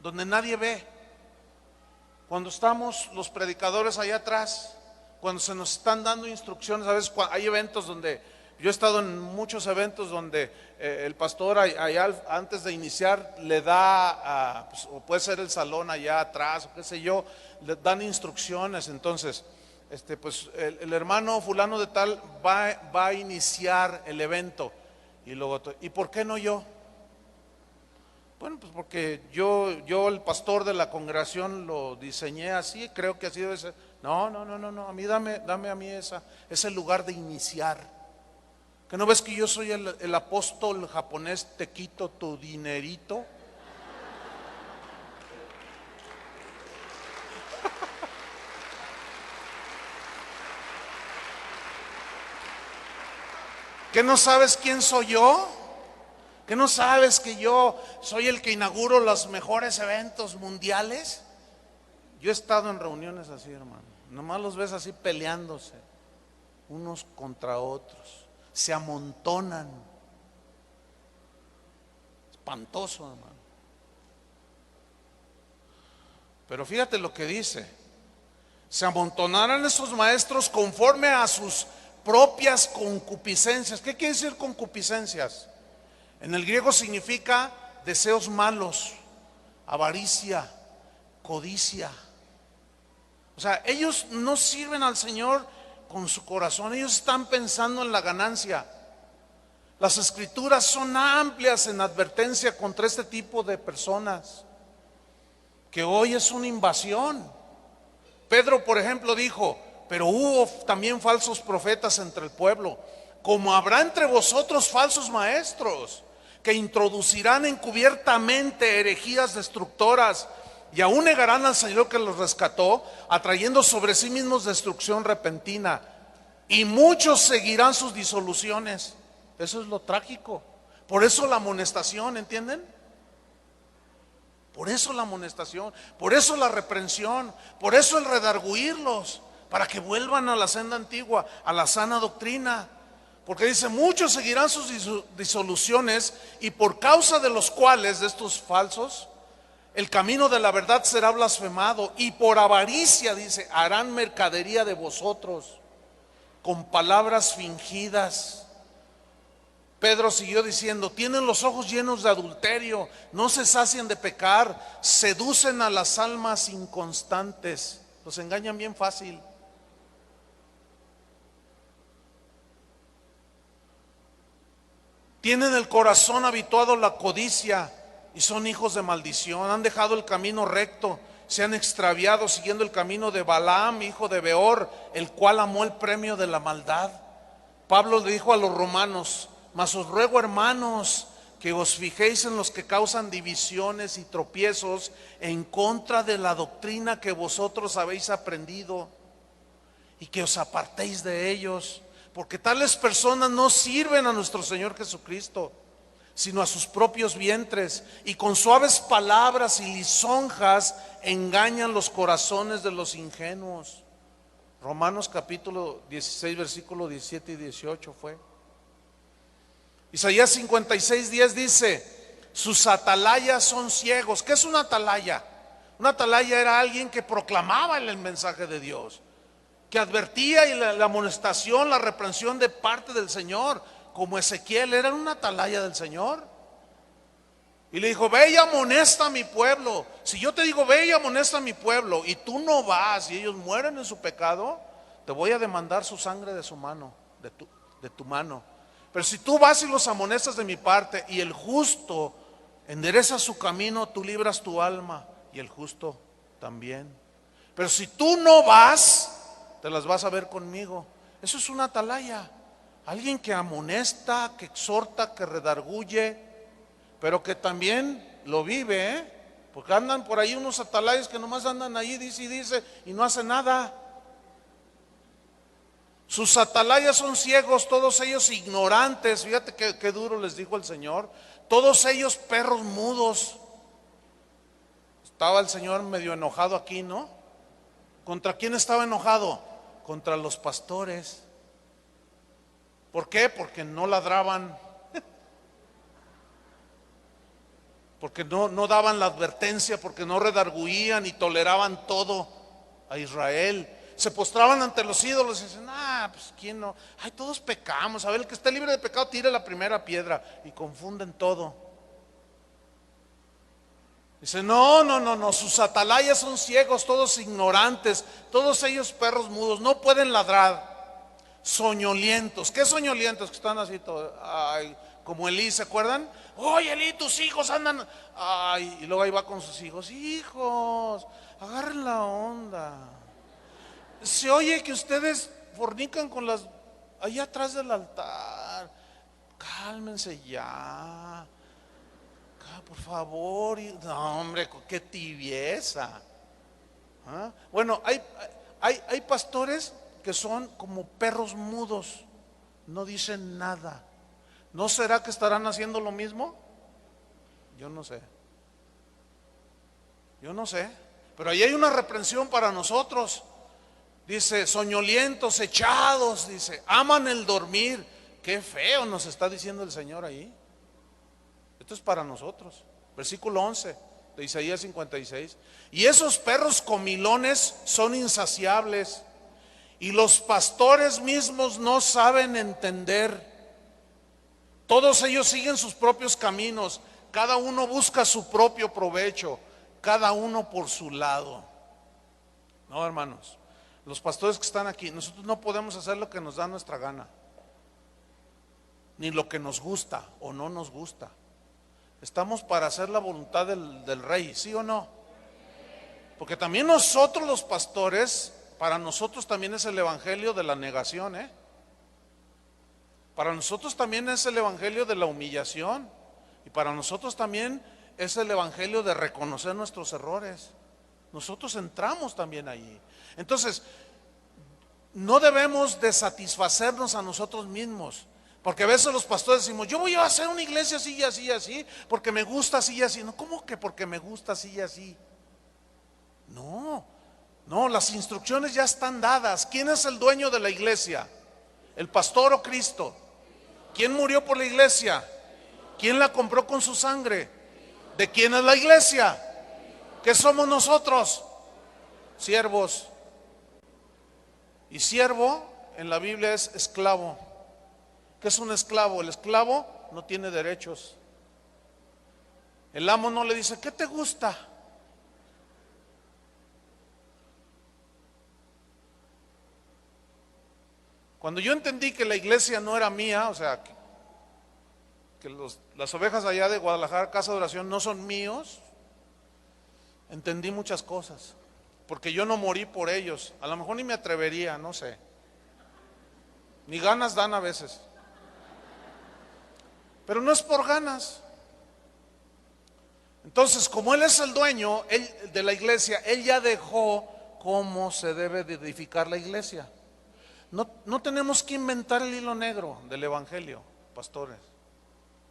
donde nadie ve. Cuando estamos los predicadores allá atrás, cuando se nos están dando instrucciones, a veces hay eventos donde, yo he estado en muchos eventos donde el pastor allá antes de iniciar le da, pues, o puede ser el salón allá atrás, o qué sé yo, le dan instrucciones. Entonces, pues el hermano fulano de tal va a iniciar el evento. Y luego, ¿y por qué no yo? Bueno, pues porque yo el pastor de la congregación lo diseñé así, creo que así debe ser. No, a mí dame a mí ese lugar de iniciar. ¿Que no ves que yo soy el apóstol japonés, te quito tu dinerito? ¿Que no sabes quién soy yo? ¿Que no sabes que yo soy el que inauguro los mejores eventos mundiales? Yo he estado en reuniones así, hermano. Nomás los ves así peleándose unos contra otros. Se amontonan. Espantoso, hermano. Pero fíjate lo que dice. Se amontonarán esos maestros conforme a sus propias concupiscencias. ¿Qué quiere decir concupiscencias? En el griego significa deseos malos, avaricia, codicia. O sea, ellos no sirven al Señor con su corazón, ellos están pensando en la ganancia. Las escrituras son amplias en advertencia contra este tipo de personas, que hoy es una invasión. Pedro, por ejemplo, dijo, pero hubo también falsos profetas entre el pueblo, como habrá entre vosotros falsos maestros, que introducirán encubiertamente herejías destructoras, y aún negarán al Señor que los rescató, atrayendo sobre sí mismos destrucción repentina, y muchos seguirán sus disoluciones. Eso es lo trágico. Por eso la amonestación, ¿entienden? Por eso la amonestación, por eso la reprensión, por eso el redarguirlos. para que vuelvan a la senda antigua, a la sana doctrina. Porque dice, muchos seguirán sus disoluciones, y por causa de los cuales, de estos falsos, el camino de la verdad será blasfemado, y por avaricia, dice, harán mercadería de vosotros con palabras fingidas. Pedro siguió diciendo, tienen los ojos llenos de adulterio, no se sacian de pecar, seducen a las almas inconstantes, los engañan bien fácil. Tienen el corazón habituado a la codicia y son hijos de maldición. Han dejado el camino recto, se han extraviado siguiendo el camino de Balaam, hijo de Beor, el cual amó el premio de la maldad. Pablo le dijo a los romanos, mas os ruego, hermanos, que os fijéis en los que causan divisiones y tropiezos en contra de la doctrina que vosotros habéis aprendido, y que os apartéis de ellos. Porque tales personas no sirven a nuestro Señor Jesucristo, sino a sus propios vientres, y con suaves palabras y lisonjas engañan los corazones de los ingenuos. Romanos capítulo 16, versículo 17 y 18 fue. Isaías 56:10 dice, sus atalayas son ciegos. ¿Qué es una atalaya? Una atalaya era alguien que proclamaba el mensaje de Dios, que advertía, y la amonestación, la reprensión de parte del Señor, como Ezequiel era una atalaya del Señor. Y le dijo, ve y amonesta a mi pueblo. Si yo te digo, ve y amonesta a mi pueblo, y tú no vas, y ellos mueren en su pecado, te voy a demandar su sangre de su mano, de tu mano. Pero si tú vas y los amonestas de mi parte, y el justo endereza su camino, tú libras tu alma, y el justo también. Pero si tú no vas, te las vas a ver conmigo. Eso es una atalaya, alguien que amonesta, que exhorta, que redarguye, pero que también lo vive, porque andan por ahí unos atalayas que nomás andan ahí, dice y dice, y no hacen nada. Sus atalayas son ciegos, todos ellos ignorantes. Fíjate qué duro les dijo el Señor. Todos ellos perros mudos. Estaba el Señor medio enojado aquí, ¿no? ¿Contra quién estaba enojado? Contra los pastores. ¿Por qué? Porque no ladraban, porque no daban la advertencia, porque no redarguían y toleraban todo a Israel. Se postraban ante los ídolos y dicen, pues quién no, ay, todos pecamos, a ver, el que esté libre de pecado tire la primera piedra, y confunden todo. Dice, no, sus atalayas son ciegos, todos ignorantes, todos ellos perros mudos, no pueden ladrar. Soñolientos. ¿Qué soñolientos? Que están así todos, ay, como Elí, ¿se acuerdan? Oye, Elí, tus hijos andan, ay, y luego ahí va con sus hijos, hijos, agarren la onda. Se oye que ustedes fornican con las, allá atrás del altar. Cálmense ya, por favor. No, hombre, qué tibieza. ¿Ah? Bueno, hay pastores que son como perros mudos, no dicen nada. ¿No será que estarán haciendo lo mismo? Yo no sé, pero ahí hay una reprensión para nosotros. Dice, soñolientos, echados, dice, aman el dormir. Qué feo nos está diciendo el Señor ahí. Esto es para nosotros. Versículo 11 de Isaías 56. Y esos perros comilones son insaciables, y los pastores mismos no saben entender. Todos ellos siguen sus propios caminos, cada uno busca su propio provecho, cada uno por su lado. No, hermanos, los pastores que están aquí, nosotros no podemos hacer lo que nos da nuestra gana, ni lo que nos gusta o no nos gusta. Estamos para hacer la voluntad del Rey, ¿sí o no? Porque también nosotros los pastores, para nosotros también es el evangelio de la negación, Para nosotros también es el evangelio de la humillación, y para nosotros también es el evangelio de reconocer nuestros errores. Nosotros entramos también ahí. Entonces, no debemos de satisfacernos a nosotros mismos, porque a veces los pastores decimos, yo voy a hacer una iglesia así y así y así, porque me gusta así y así. No, ¿cómo que porque me gusta así y así? No, No, las instrucciones ya están dadas. ¿Quién es el dueño de la iglesia? ¿El pastor o Cristo? ¿Quién murió por la iglesia? ¿Quién la compró con su sangre? ¿De quién es la iglesia? ¿Qué somos nosotros? Siervos. Y siervo en la Biblia es esclavo. ¿Qué es un esclavo? El esclavo no tiene derechos. El amo no le dice, ¿qué te gusta? Cuando yo entendí que la iglesia no era mía, o sea, que las ovejas allá de Guadalajara, Casa de Oración, no son míos, entendí muchas cosas. Porque yo no morí por ellos. A lo mejor ni me atrevería, no sé. Ni ganas dan a veces. Pero no es por ganas. Entonces, como Él es el dueño de la iglesia, Él ya dejó cómo se debe de edificar la iglesia. No tenemos que inventar el hilo negro del evangelio, pastores,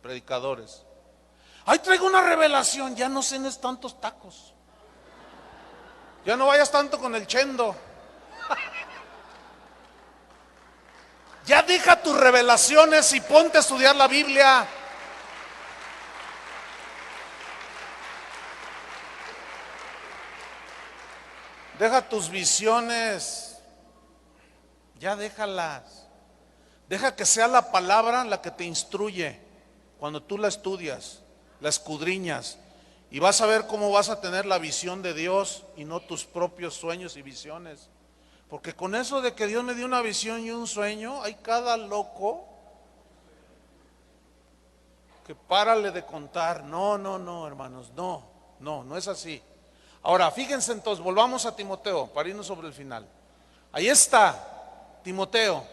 predicadores. Ay, traigo una revelación, ya no cenes tantos tacos. Ya no vayas tanto con el chendo. Ya deja tus revelaciones y ponte a estudiar la Biblia. Deja tus visiones. Ya déjalas. Deja que sea la palabra la que te instruye. Cuando tú la estudias, la escudriñas, y vas a ver cómo vas a tener la visión de Dios y no tus propios sueños y visiones. Porque con eso de que Dios me dio una visión y un sueño, hay cada loco que párale de contar. No, hermanos, no es así. Ahora, fíjense entonces, volvamos a Timoteo para irnos sobre el final. Ahí está, Timoteo,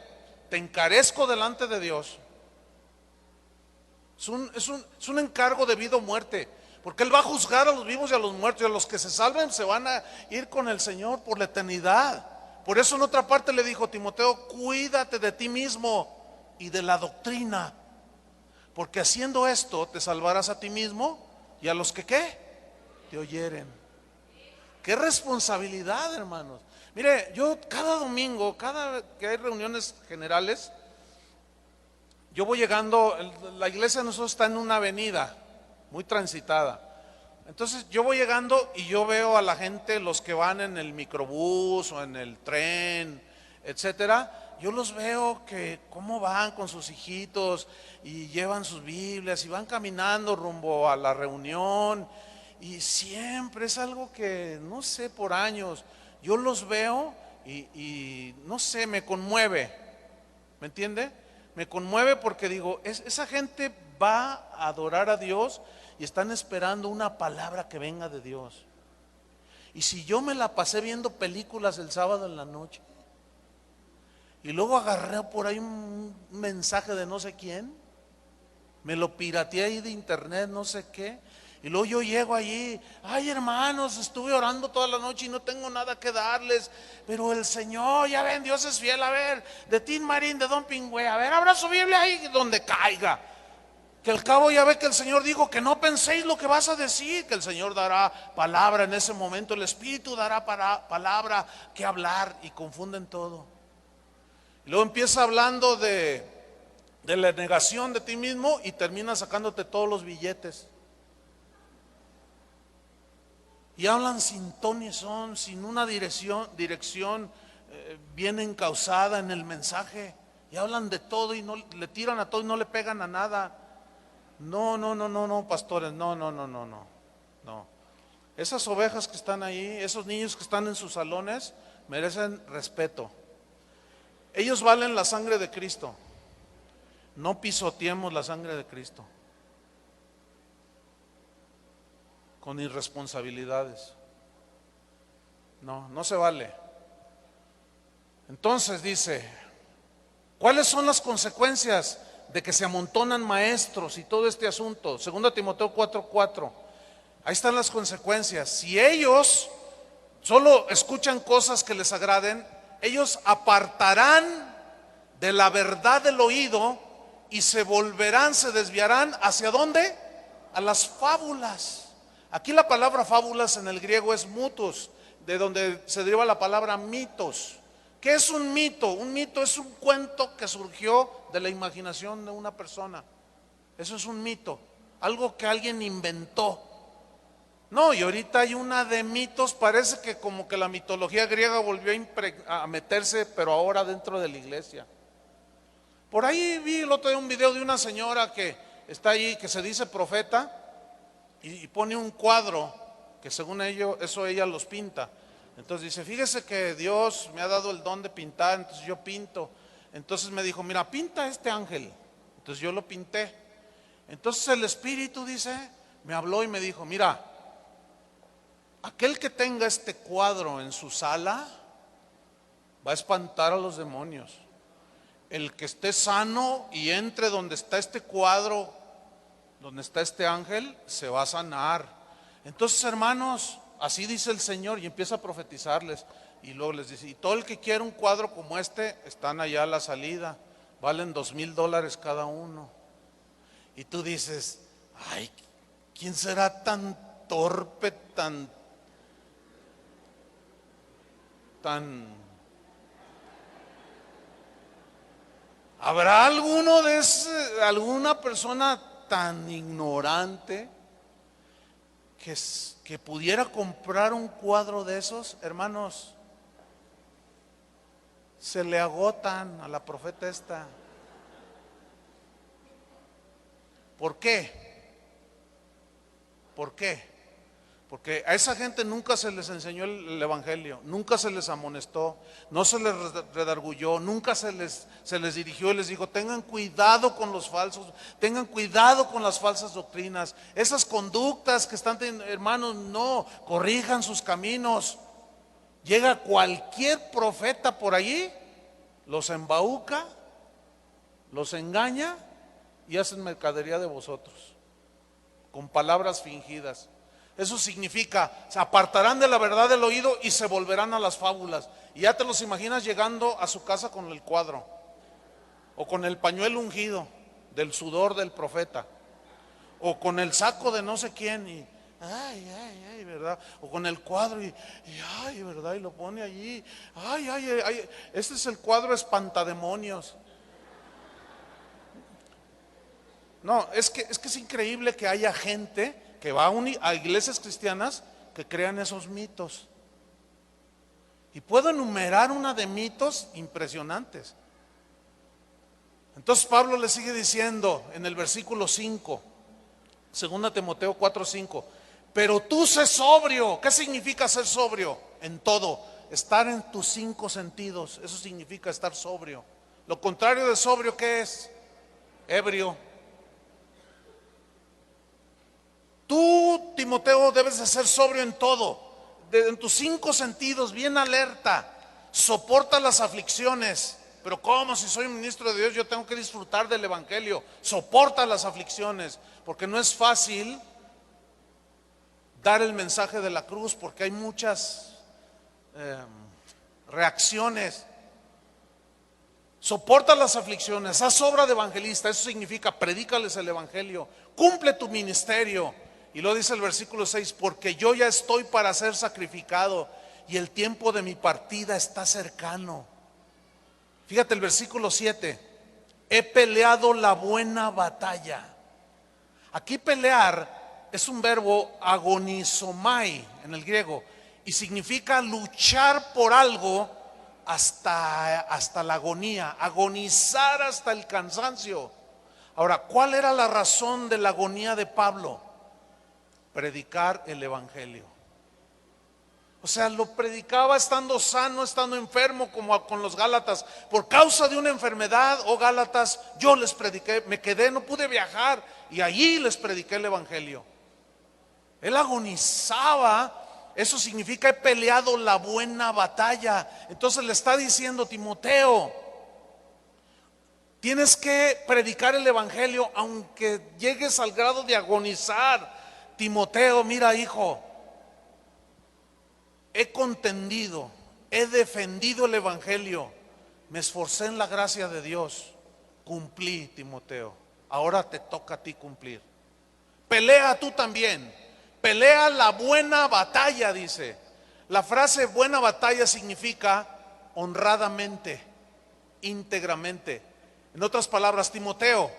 te encarezco delante de Dios. Es un encargo de vida o muerte, porque Él va a juzgar a los vivos y a los muertos, y a los que se salven se van a ir con el Señor por la eternidad. Por eso en otra parte le dijo, Timoteo, cuídate de ti mismo y de la doctrina, porque haciendo esto te salvarás a ti mismo y a los que ¿qué? Te oyeren. Qué responsabilidad, hermanos. Mire, yo cada domingo, cada que hay reuniones generales, yo voy llegando, la iglesia de nosotros está en una avenida muy transitada. Entonces yo voy llegando y yo veo a la gente, los que van en el microbús o en el tren, etcétera. Yo los veo que cómo van con sus hijitos y llevan sus Biblias y van caminando rumbo a la reunión. Y siempre es algo que, no sé, por años, yo los veo y no sé, me conmueve. ¿Me entiende? Me conmueve porque digo, esa gente va a adorar a Dios y están esperando una palabra que venga de Dios. Y si yo me la pasé viendo películas el sábado en la noche y luego agarré por ahí un mensaje de no sé quién, me lo pirateé ahí de internet, no sé qué, y luego yo llego allí, ay hermanos, estuve orando toda la noche y no tengo nada que darles, pero el Señor, ya ven, Dios es fiel. A ver, de Tin Marín, de Don Pingüe, a ver, abra su Biblia ahí donde caiga, que al cabo ya ve que el Señor dijo que no penséis lo que vas a decir, que el Señor dará palabra en ese momento, el Espíritu dará palabra que hablar, y confunden todo. Y luego empieza hablando de la negación de ti mismo y termina sacándote todos los billetes. Y hablan sin ton ni son, sin una dirección bien encauzada en el mensaje. Y hablan de todo y no le tiran a todo y no le pegan a nada. No, pastores, no. Esas ovejas que están ahí, esos niños que están en sus salones, merecen respeto. Ellos valen la sangre de Cristo. No pisoteemos la sangre de Cristo con irresponsabilidades. No se vale. Entonces dice, ¿cuáles son las consecuencias de que se amontonan maestros y todo este asunto? 2 Timoteo 4:4. Ahí están las consecuencias. Si ellos solo escuchan cosas que les agraden, ellos apartarán de la verdad del oído y se desviarán ¿hacia dónde? A las fábulas. Aquí la palabra fábulas en el griego es mutos. de donde se deriva la palabra mitos. ¿Qué es un mito? Un mito es un cuento que surgió de la imaginación de una persona. Eso es un mito, algo que alguien inventó. No, y ahorita hay una de mitos, parece que como que la mitología griega volvió a meterse, pero ahora dentro de la iglesia. Por ahí vi el otro día un video de una señora que está ahí, que se dice profeta, y pone un cuadro que según eso ella los pinta. Entonces dice, fíjese que Dios me ha dado el don de pintar, entonces yo pinto. Entonces me dijo, mira, pinta este ángel. Entonces yo lo pinté. Entonces el Espíritu, dice, me habló y me dijo, mira, aquel que tenga este cuadro en su sala va a espantar a los demonios. El que esté sano y entre donde está este cuadro, donde está este ángel, se va a sanar. Entonces, hermanos, así dice el Señor, y empieza a profetizarles. Y luego les dice, y todo el que quiera un cuadro como este, están allá a la salida, valen $2,000 cada uno. Y tú dices, ay, ¿quién será tan torpe, tan ¿habrá alguna persona tan ignorante que pudiera comprar un cuadro de esos? Hermanos, se le agotan a la profeta esta. ¿Por qué? ¿Por qué? Porque a esa gente nunca se les enseñó el evangelio, nunca se les amonestó, no se les redarguyó, nunca se les dirigió y les dijo, tengan cuidado con los falsos, tengan cuidado con las falsas doctrinas, esas conductas que están teniendo, hermanos, no, corrijan sus caminos. Llega cualquier profeta por allí, los embauca, los engaña y hacen mercadería de vosotros, con palabras fingidas. Eso significa, se apartarán de la verdad del oído y se volverán a las fábulas. Y ya te los imaginas llegando a su casa con el cuadro, o con el pañuelo ungido del sudor del profeta, o con el saco de no sé quién, y ay, ¿verdad? O con el cuadro y ay, ¿verdad? Y lo pone allí, ay, este es el cuadro espantademonios. No, es que es increíble que haya gente que va a iglesias cristianas que crean esos mitos. Y puedo enumerar una de mitos impresionantes. Entonces Pablo le sigue diciendo en el versículo 5, 2 Timoteo 4:5, pero tú sé sobrio. ¿Qué significa ser sobrio? En todo, estar en tus 5 sentidos, eso significa estar sobrio. Lo contrario de sobrio, ¿qué es? Ebrio. Tú, Timoteo, debes de ser sobrio en todo, en tus 5 sentidos, bien alerta. Soporta las aflicciones. Pero ¿cómo? Si soy un ministro de Dios, yo tengo que disfrutar del evangelio. Soporta las aflicciones, porque no es fácil dar el mensaje de la cruz, porque hay muchas reacciones. Soporta las aflicciones, haz obra de evangelista, eso significa predícales el evangelio, cumple tu ministerio. Y lo dice el versículo 6, porque yo ya estoy para ser sacrificado y el tiempo de mi partida está cercano. Fíjate el versículo 7, he peleado la buena batalla. Aquí pelear es un verbo agonizomai en el griego y significa luchar por algo hasta la agonía, agonizar hasta el cansancio. Ahora, ¿cuál era la razón de la agonía de Pablo? Predicar el evangelio. O sea, lo predicaba estando sano, estando enfermo, como con los Gálatas. Por causa de una enfermedad, oh Gálatas, yo les prediqué, me quedé, no pude viajar y allí les prediqué el evangelio. Él agonizaba. Eso significa he peleado la buena batalla. Entonces le está diciendo Timoteo, tienes que predicar el evangelio aunque llegues al grado de agonizar. Timoteo, mira hijo, he contendido, he defendido el evangelio, me esforcé en la gracia de Dios, cumplí, Timoteo, ahora te toca a ti cumplir. Pelea tú también. Pelea la buena batalla, dice. La frase buena batalla significa honradamente, íntegramente. En otras palabras, Timoteo,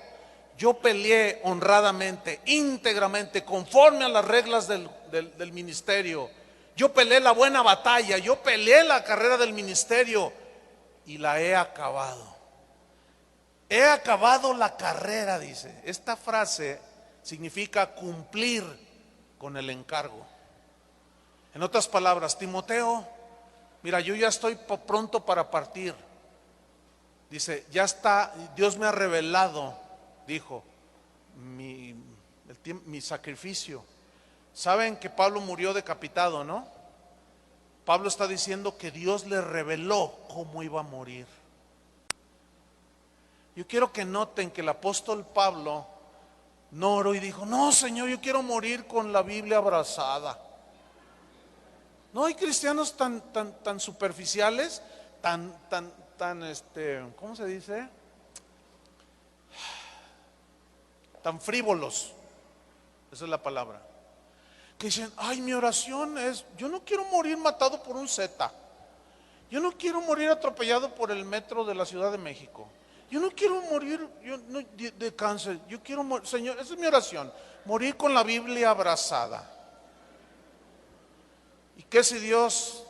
yo peleé honradamente, íntegramente, conforme a las reglas del ministerio. Yo peleé la buena batalla, yo peleé la carrera del ministerio y la he acabado. He acabado la carrera, dice. Esta frase significa cumplir con el encargo. En otras palabras, Timoteo, mira, yo ya estoy pronto para partir. Dice, ya está, Dios me ha revelado, dijo, mi sacrificio. Saben que Pablo murió decapitado, ¿no? Pablo está diciendo que Dios le reveló cómo iba a morir. Yo quiero que noten que el apóstol Pablo no oró y dijo, no, Señor, yo quiero morir con la Biblia abrazada. No hay cristianos tan superficiales, ¿cómo se dice? Tan frívolos. Esa es la palabra. Que dicen, ay, mi oración es, yo no quiero morir matado por un Z. Yo no quiero morir atropellado por el metro de la Ciudad de México. Yo no quiero morir de cáncer. Yo quiero morir, Señor, esa es mi oración, morir con la Biblia abrazada. ¿Y qué si Dios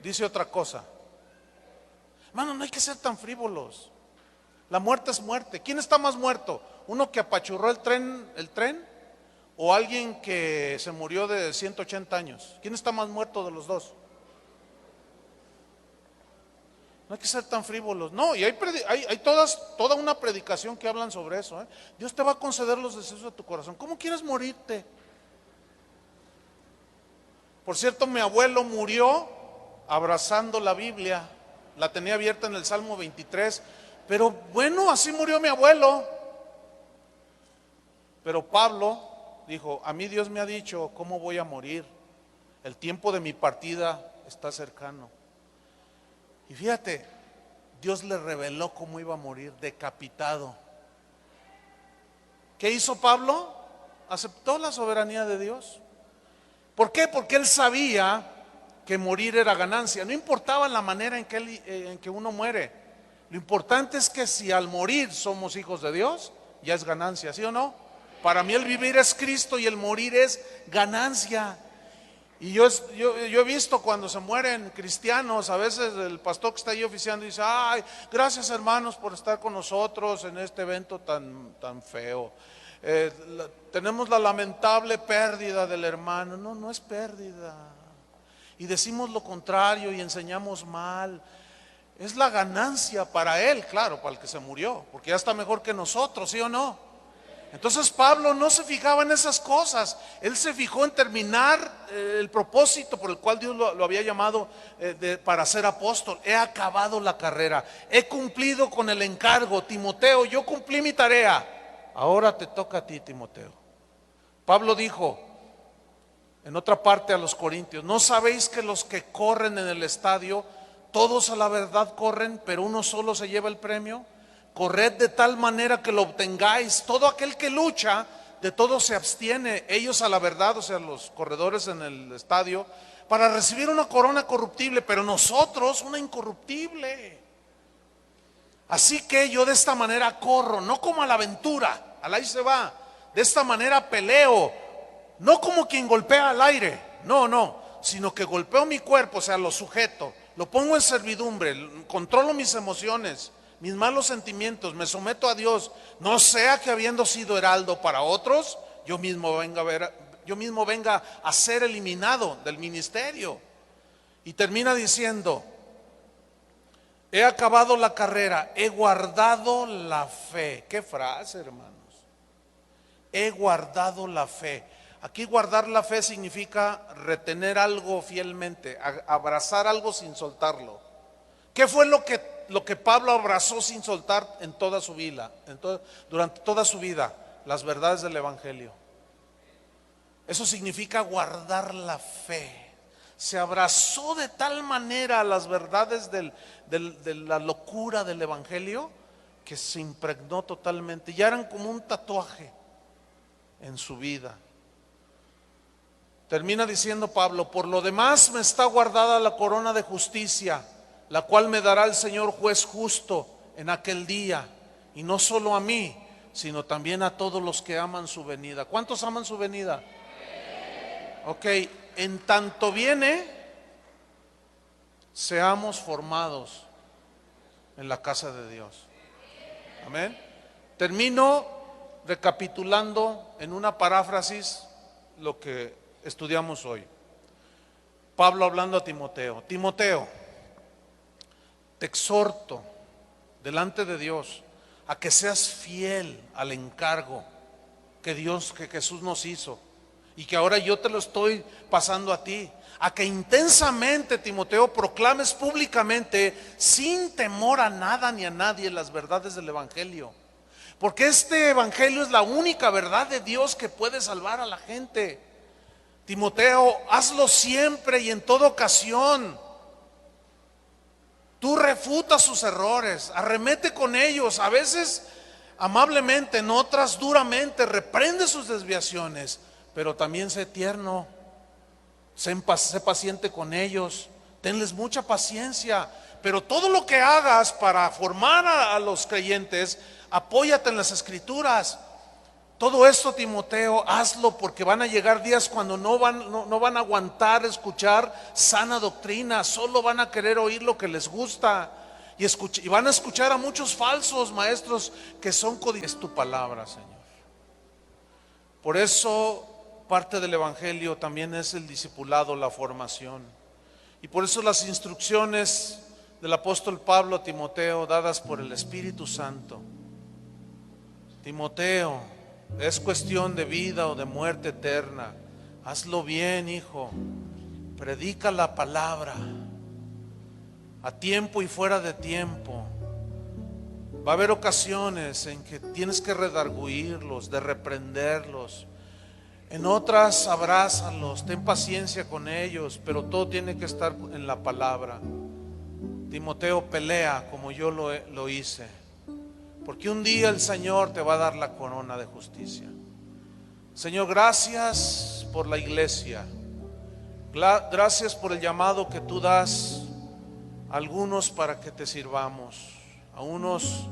dice otra cosa? Hermano, no hay que ser tan frívolos. La muerte es muerte. ¿Quién está más muerto? ¿Uno que apachurró el tren? ¿O alguien que se murió de 180 años? ¿Quién está más muerto de los dos? No hay que ser tan frívolos. No, y hay toda una predicación que hablan sobre eso, ¿eh? Dios te va a conceder los deseos de tu corazón. ¿Cómo quieres morirte? Por cierto, mi abuelo murió abrazando la Biblia. La tenía abierta en el Salmo 23. Pero bueno, así murió mi abuelo. Pero Pablo dijo, a mí Dios me ha dicho cómo voy a morir. El tiempo de mi partida está cercano. Y fíjate, Dios le reveló cómo iba a morir, decapitado. ¿Qué hizo Pablo? Aceptó la soberanía de Dios. ¿Por qué? Porque él sabía que morir era ganancia. No importaba la manera en que uno muere. Lo importante es que si al morir somos hijos de Dios, ya es ganancia, ¿sí o no? Para mí el vivir es Cristo y el morir es ganancia. Y yo he visto cuando se mueren cristianos, a veces el pastor que está ahí oficiando dice, ay, gracias hermanos por estar con nosotros en este evento tan feo. Tenemos la lamentable pérdida del hermano. No, no es pérdida. Y decimos lo contrario y enseñamos mal. Es la ganancia para él, claro, para el que se murió, porque ya está mejor que nosotros, ¿sí o no? Entonces Pablo no se fijaba en esas cosas. Él se fijó en terminar el propósito por el cual Dios lo había llamado para ser apóstol. He acabado la carrera, he cumplido con el encargo. Timoteo, yo cumplí mi tarea, ahora te toca a ti, Timoteo. Pablo dijo en otra parte a los corintios, ¿no sabéis que los que corren en el estadio, todos a la verdad corren, pero uno solo se lleva el premio? Corred de tal manera que lo obtengáis. Todo aquel que lucha, de todo se abstiene. Ellos a la verdad, o sea, los corredores en el estadio, para recibir una corona corruptible, pero nosotros una incorruptible. Así que yo de esta manera corro, no como a la aventura, al ahí se va. De esta manera peleo, no como quien golpea al aire, no, sino que golpeo mi cuerpo, o sea, lo sujeto, lo pongo en servidumbre, controlo mis emociones, mis malos sentimientos, me someto a Dios, no sea que habiendo sido heraldo para otros, yo mismo venga a ser eliminado del ministerio. Y termina diciendo, he acabado la carrera, he guardado la fe. Qué frase, hermanos. He guardado la fe. Aquí guardar la fe significa retener algo fielmente, abrazar algo sin soltarlo. ¿Qué fue lo que Pablo abrazó sin soltar en toda su vida, durante toda su vida? Las verdades del Evangelio. Eso significa guardar la fe. Se abrazó de tal manera a las verdades de la locura del Evangelio que se impregnó totalmente. Ya eran como un tatuaje en su vida. termina diciendo Pablo: por lo demás me está guardada la corona de justicia, la cual me dará el Señor juez justo en aquel día, y no solo a mí, sino también a todos los que aman su venida. ¿Cuántos aman su venida? Ok, en tanto viene, seamos formados en la casa de Dios. Amén. Termino recapitulando en una paráfrasis lo que estudiamos hoy. Pablo hablando a Timoteo: Timoteo, te exhorto delante de Dios a que seas fiel al encargo que Jesús nos hizo y que ahora yo te lo estoy pasando a ti, a que intensamente, Timoteo, proclames públicamente, sin temor a nada ni a nadie, las verdades del Evangelio, porque este Evangelio es la única verdad de Dios que puede salvar a la gente. Timoteo, hazlo siempre y en toda ocasión. Tú refuta sus errores, arremete con ellos, a veces amablemente, en otras duramente, reprende sus desviaciones, pero también sé tierno, sé paciente con ellos, tenles mucha paciencia. Pero todo lo que hagas para formar a los creyentes, apóyate en las Escrituras. Todo esto, Timoteo, hazlo, porque van a llegar días cuando no van a aguantar escuchar sana doctrina, solo van a querer oír lo que les gusta y van a escuchar a muchos falsos maestros que son codiciosos. Es tu palabra, Señor. Por eso parte del Evangelio también es el discipulado, la formación. Y por eso las instrucciones del apóstol Pablo a Timoteo, dadas por el Espíritu Santo: Timoteo, es cuestión de vida o de muerte eterna, hazlo bien, hijo, predica la palabra a tiempo y fuera de tiempo. Va a haber ocasiones en que tienes que redarguirlos, de reprenderlos. En otras, abrázalos, ten paciencia con ellos, pero todo tiene que estar en la palabra. Timoteo, pelea como yo lo hice, porque un día el Señor te va a dar la corona de justicia. Señor, gracias por la iglesia. Gracias por el llamado que tú das a algunos para que te sirvamos. A unos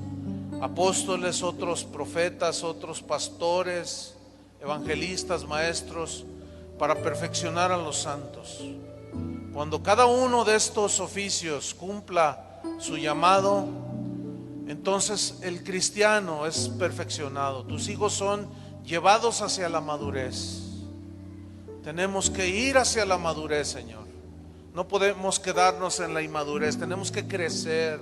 apóstoles, otros profetas, otros pastores, evangelistas, maestros, para perfeccionar a los santos. Cuando cada uno de estos oficios cumpla su llamado, entonces el cristiano es perfeccionado. Tus hijos son llevados hacia la madurez. Tenemos que ir hacia la madurez, Señor. No podemos quedarnos en la inmadurez, tenemos que crecer.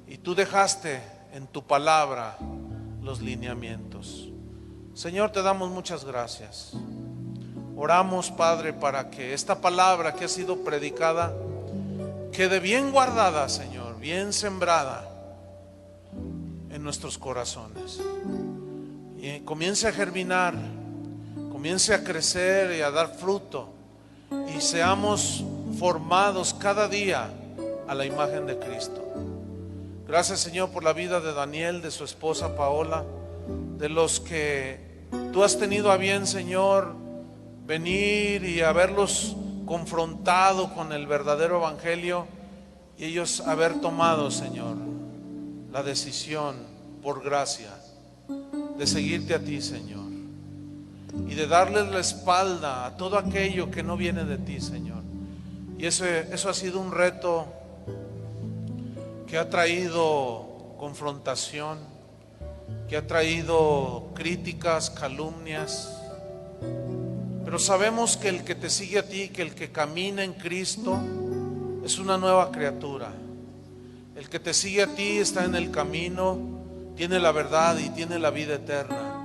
Y tú dejaste en tu palabra los lineamientos. Señor, te damos muchas gracias. Oramos, Padre, para que esta palabra que ha sido predicada quede bien guardada, Señor, bien sembrada en nuestros corazones, y comience a germinar, comience a crecer y a dar fruto, y seamos formados cada día a la imagen de Cristo. Gracias, Señor, por la vida de Daniel, de su esposa Paola, de los que tú has tenido a bien, Señor, venir y haberlos confrontado con el verdadero evangelio, y ellos haber tomado, Señor, la decisión por gracia de seguirte a ti, Señor, y de darles la espalda a todo aquello que no viene de ti, Señor. Y eso ha sido un reto que ha traído confrontación, que ha traído críticas, calumnias, pero sabemos que el que te sigue a ti, que el que camina en Cristo es una nueva criatura. El que te sigue a ti está en el camino, tiene la verdad y tiene la vida eterna.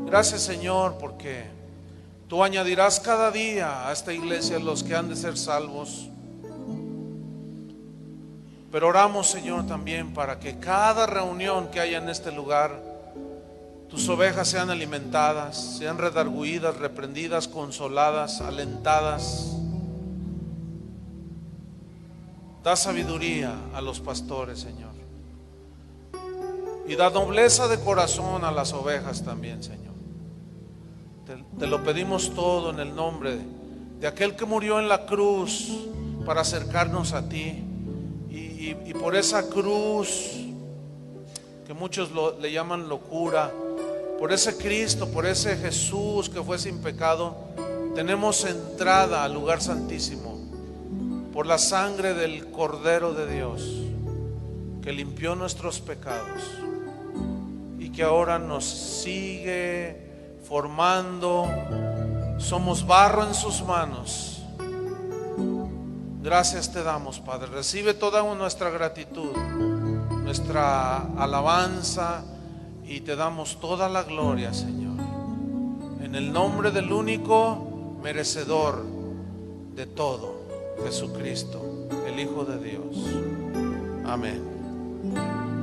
Gracias, Señor, porque tú añadirás cada día a esta iglesia los que han de ser salvos. Pero oramos, Señor, también para que cada reunión que haya en este lugar, tus ovejas sean alimentadas, sean redarguidas, reprendidas, consoladas, alentadas. Da sabiduría a los pastores, Señor, y da nobleza de corazón a las ovejas también, Señor. Te lo pedimos todo en el nombre de aquel que murió en la cruz para acercarnos a ti. Y por esa cruz, que muchos le llaman locura, por ese Cristo, por ese Jesús que fue sin pecado, tenemos entrada al lugar santísimo por la sangre del Cordero de Dios, que limpió nuestros pecados y que ahora nos sigue formando. Somos barro en sus manos. Gracias te damos, Padre. Recibe toda nuestra gratitud, nuestra alabanza, y te damos toda la gloria, Señor, en el nombre del único merecedor de todo, Jesucristo, el Hijo de Dios. Amén.